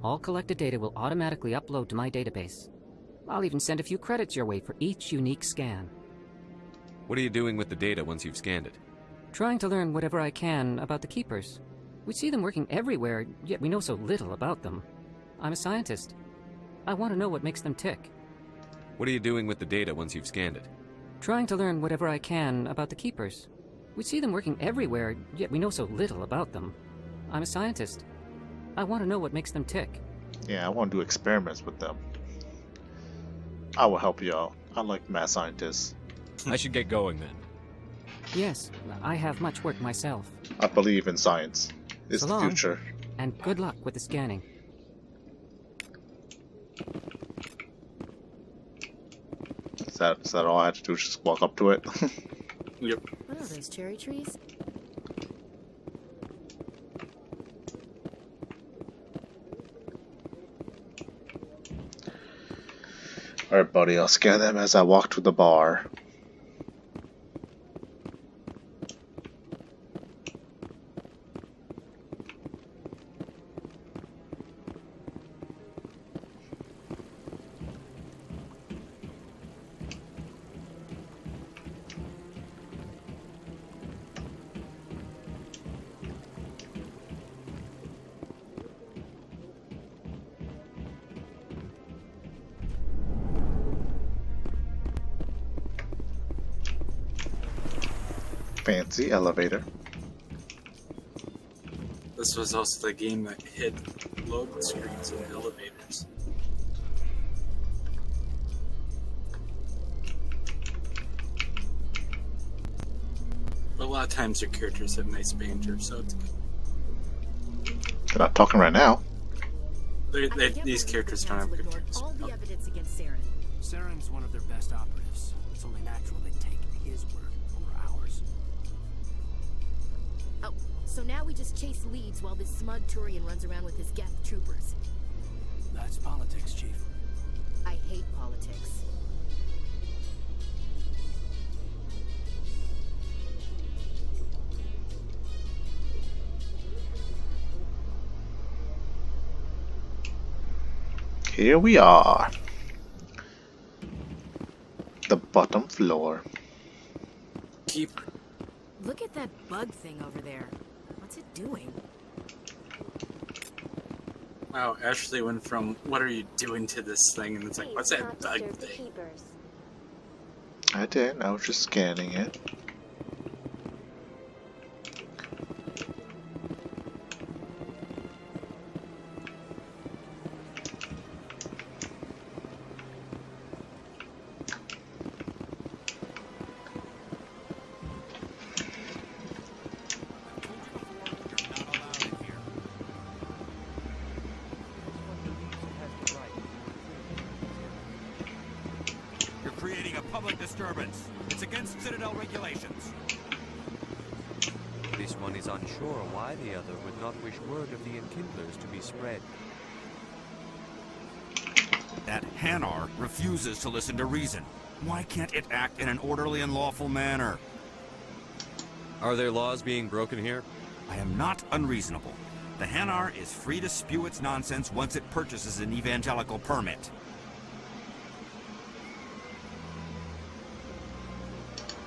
All collected data will automatically upload to my database. I'll even send a few credits your way for each unique scan. What are you doing with the data once you've scanned it? Trying to learn whatever I can about the Keepers. We see them working everywhere, yet we know so little about them. I'm a scientist. I want to know what makes them tick. What are you doing with the data once you've scanned it? Trying to learn whatever I can about the Keepers. We see them working everywhere, yet we know so little about them. I'm a scientist. I want to know what makes them tick. Yeah, I want to do experiments with them. I will help you out. I like mad scientists. I should get going then. Yes, I have much work myself. I believe in science. It's So the long, future. and good luck with the scanning. Is that all I had to do? Just walk up to it? Yep. What are those, cherry trees? Alright, buddy, I'll scan them as I walk to the bar. Fancy elevator. This was also the game that hid load screens in elevators. But a lot of times your characters have nice banter, so it's They're not talking right now. these characters don't have good characters. All the evidence against Saren. Saren's one of their best operatives. It's only natural they take his word over ours. Oh, so now we just chase leads while this smug Turian runs around with his Geth troopers. That's politics, Chief. I hate politics. Here we are. The bottom floor. Keeper. Look at that bug thing over there. What's it doing? Wow, Ashley went from, what are you doing to this thing? And it's like, what's that bug thing? I didn't, I was just scanning it. Creating a public disturbance. It's against Citadel regulations. This one is unsure why the other would not wish word of the enkindlers to be spread. That Hanar refuses to listen to reason. Why can't it act in an orderly and lawful manner? Are there laws being broken here? I am not unreasonable. The Hanar is free to spew its nonsense once it purchases an evangelical permit.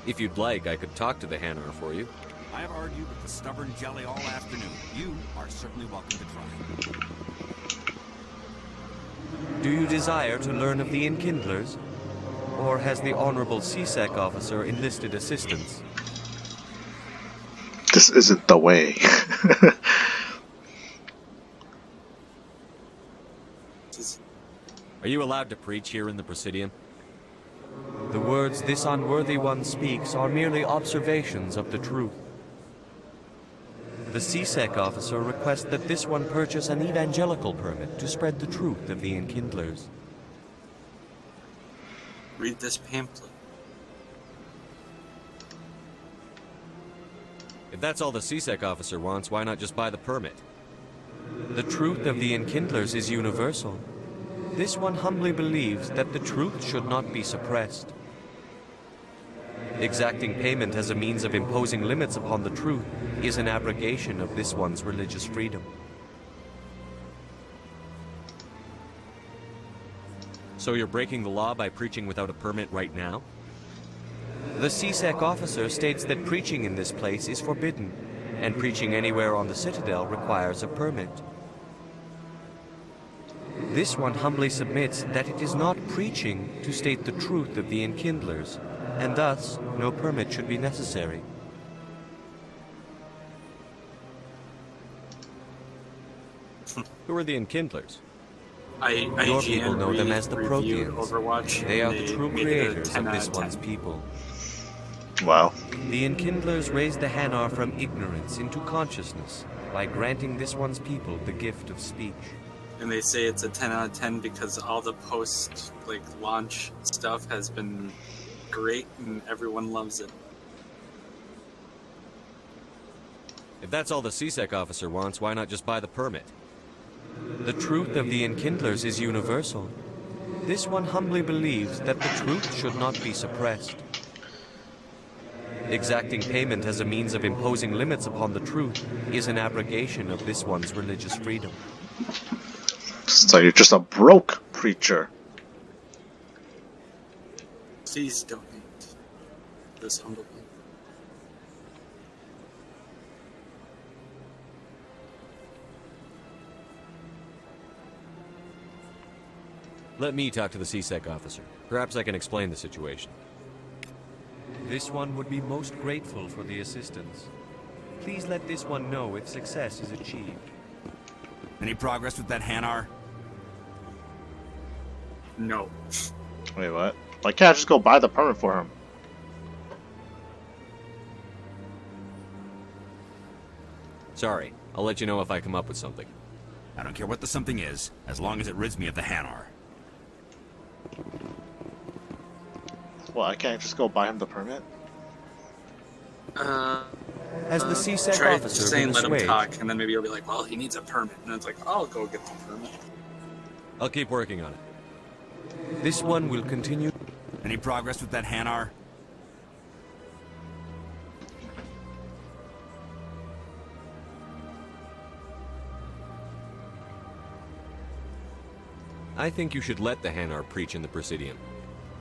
If you'd like, I could talk to the Hanar for you. I have argued with the stubborn jelly all afternoon. You are certainly welcome to try. Do you desire to learn of the Enkindlers? Or has the Honorable CSEC officer enlisted assistance? This isn't the way. Are you allowed to preach here in the Presidium? The words this unworthy one speaks are merely observations of the truth. The CSEC officer requests that this one purchase an evangelical permit to spread the truth of the Enkindlers. Read this pamphlet. If that's all the CSEC officer wants, why not just buy the permit? The truth of the Enkindlers is universal. This one humbly believes that the truth should not be suppressed. Exacting payment as a means of imposing limits upon the truth is an abrogation of this one's religious freedom. So you're breaking the law by preaching without a permit right now? The CSEC officer states that preaching in this place is forbidden, and preaching anywhere on the Citadel requires a permit. This one humbly submits that it is not preaching to state the truth of the Enkindlers, and thus no permit should be necessary. Who are the Enkindlers? Your people know them as the Protheans. Overwatch, they are the true creators of this one's people. Wow. The Enkindlers raised the Hanar from ignorance into consciousness by granting this one's people the gift of speech. And they say it's a 10 out of 10 because all the post launch stuff has been great and everyone loves it. If that's all the CSEC officer wants, why not just buy the permit? The truth of the Enkindlers is universal. This one humbly believes that the truth should not be suppressed. Exacting payment as a means of imposing limits upon the truth is an abrogation of this one's religious freedom. So you're just a broke preacher. Please donate this humble. Let me talk to the CSEC officer. Perhaps I can explain the situation. This one would be most grateful for the assistance. Please let this one know if success is achieved. Any progress with that Hanar? No. Wait, what? Why can't I just go buy the permit for him? Sorry, I'll let you know if I come up with something. I don't care what the something is, as long as it rids me of the Hanar. Well, I can't just go buy him the permit? Has the CSEC try officer saying been let him assuaged? talk, and then maybe you'll be like, well, he needs a permit. And it's like, I'll go get the permit. I'll keep working on it. This one will continue. Any progress with that Hanar? I think you should let the Hanar preach in the Presidium.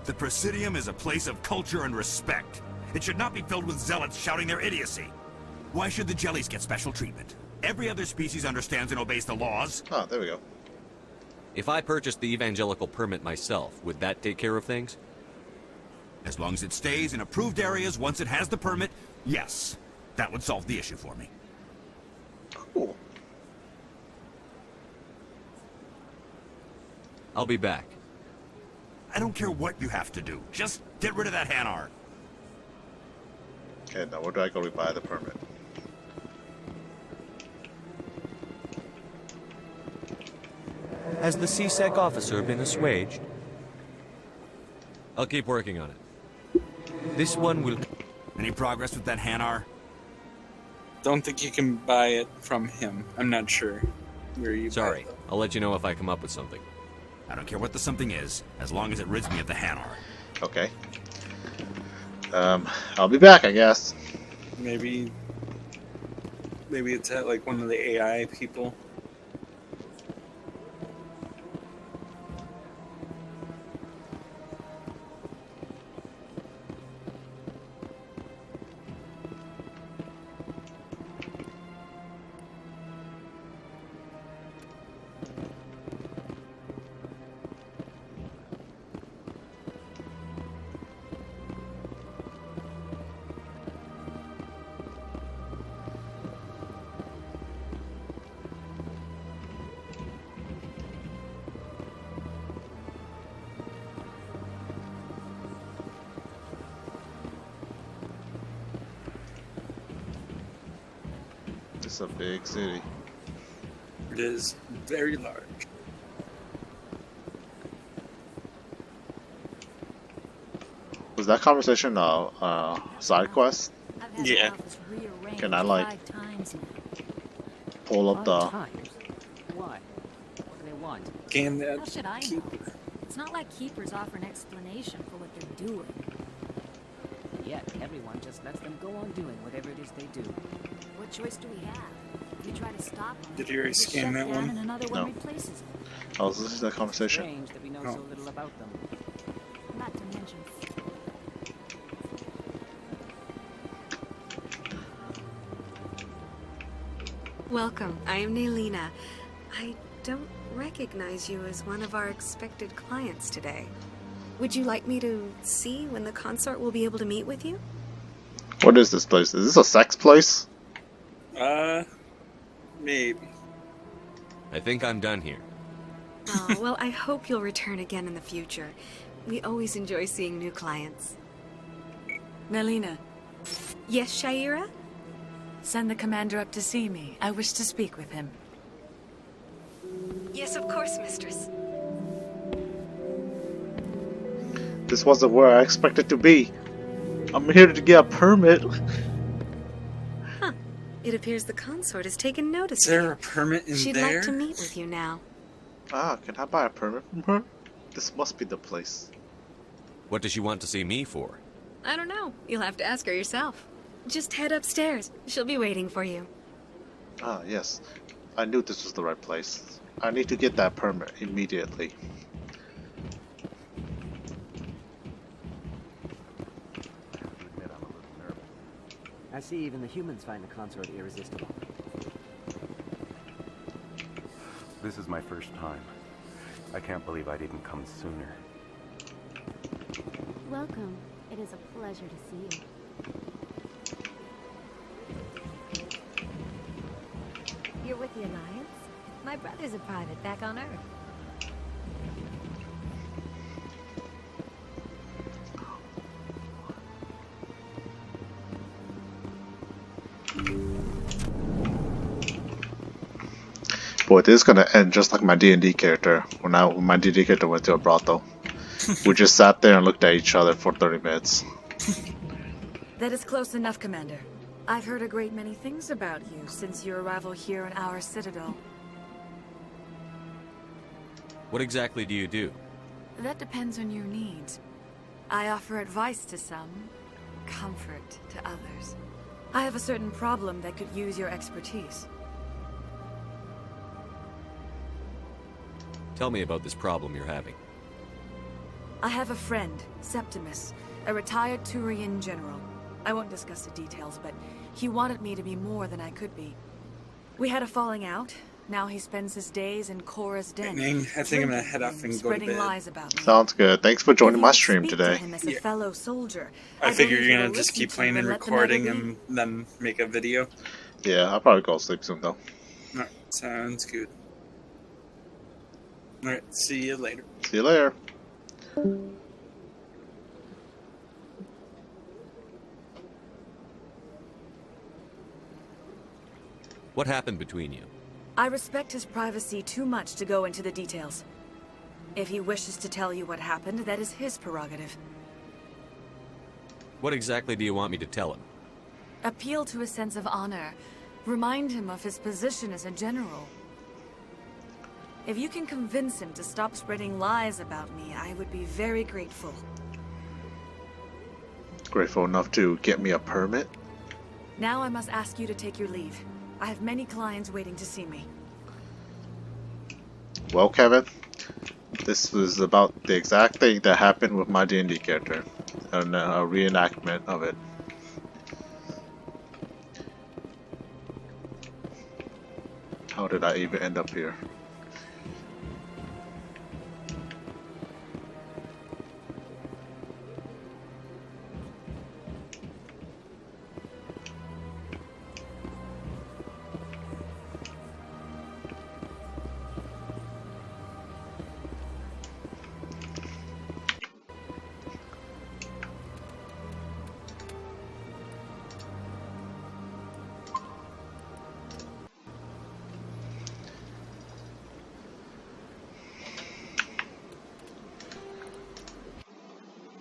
The Presidium is a place of culture and respect. It should not be filled with zealots shouting their idiocy. Why should the jellies get special treatment? Every other species understands and obeys the laws. Oh, there we go. If I purchased the evangelical permit myself, would that take care of things? As long as it stays in approved areas once it has the permit, yes. That would solve the issue for me. Cool. I'll be back. I don't care what you have to do. Just get rid of that Hanar. Okay, now where do I go to buy the permit? Has the CSEC officer been assuaged? I'll keep working on it. This one will... Any progress with that Hanar? Don't think you can buy it from him. I'm not sure where you Sorry, buy it. I'll let you know if I come up with something. I don't care what the something is, as long as it rids me of the Hanar. Okay. I'll be back, I guess. Maybe it's at like one of the AI people. It's a big city. It is very large. Was that conversation side quest? Yeah. Can I like pull up the? Why? What do they want? Can How that should I know? keeper? It's not like keepers offer an explanation for what they're doing. Yet everyone just lets them go on doing whatever it is they do. What choice do we have? If we try to stop them, Did you already we just scan shut that down one? and another No. one replaces them. Oh, this is that conversation. Strange that we know Oh. so little about them. Not to mention. Welcome. I am Naylina. I don't recognize you as one of our expected clients today. Would you like me to see when the consort will be able to meet with you? What is this place? Is this a sex place? Maybe. I think I'm done here. Oh, well, I hope you'll return again in the future. We always enjoy seeing new clients. Naylina, Yes, Shaira? send the commander up to see me. I wish to speak with him. Yes, of course, mistress. This wasn't where I expected to be. I'm here to get a permit. Huh. It appears the consort has taken notice. Is there a permit in She'd there? like to meet with you now. Ah, can I buy a permit from her? This must be the place. What does she want to see me for? I don't know. You'll have to ask her yourself. Just head upstairs. She'll be waiting for you. Ah, yes. I knew this was the right place. I need to get that permit immediately. I see even the humans find the consort irresistible. This is my first time. I can't believe I didn't come sooner. Welcome. It is a pleasure to see you. You're with the Alliance? My brother's a private back on Earth. Boy, this is gonna end just like my D&D character. When my D&D character went to a brothel. We just sat there and looked at each other for 30 minutes. That is close enough, Commander. I've heard a great many things about you since your arrival here in our citadel. What exactly do you do? That depends on your needs. I offer advice to some, comfort to others. I have a certain problem that could use your expertise. Tell me about this problem you're having. I have a friend, Septimus, a retired Turian general. I won't discuss the details, but he wanted me to be more than I could be. We had a falling out. Now he spends his days in Korra's den. I think I'm gonna head off and go to spreading bed. lies about me. Sounds good. Thanks for joining my If you stream speak today. to him as a fellow soldier, I figure believe you're he gonna will just listen keep to playing you and let the matter recording be. and then make a video. Yeah, I'll probably go to sleep soon though. Alright, sounds good. Alright, see you later. See you later. What happened between you? I respect his privacy too much to go into the details. If he wishes to tell you what happened, that is his prerogative. What exactly do you want me to tell him? Appeal to his sense of honor. Remind him of his position as a general. If you can convince him to stop spreading lies about me, I would be very grateful. Grateful enough to get me a permit? Now I must ask you to take your leave. I have many clients waiting to see me. Well, Kevin, this was about the exact thing that happened with my D&D character. And a reenactment of it. How did I even end up here?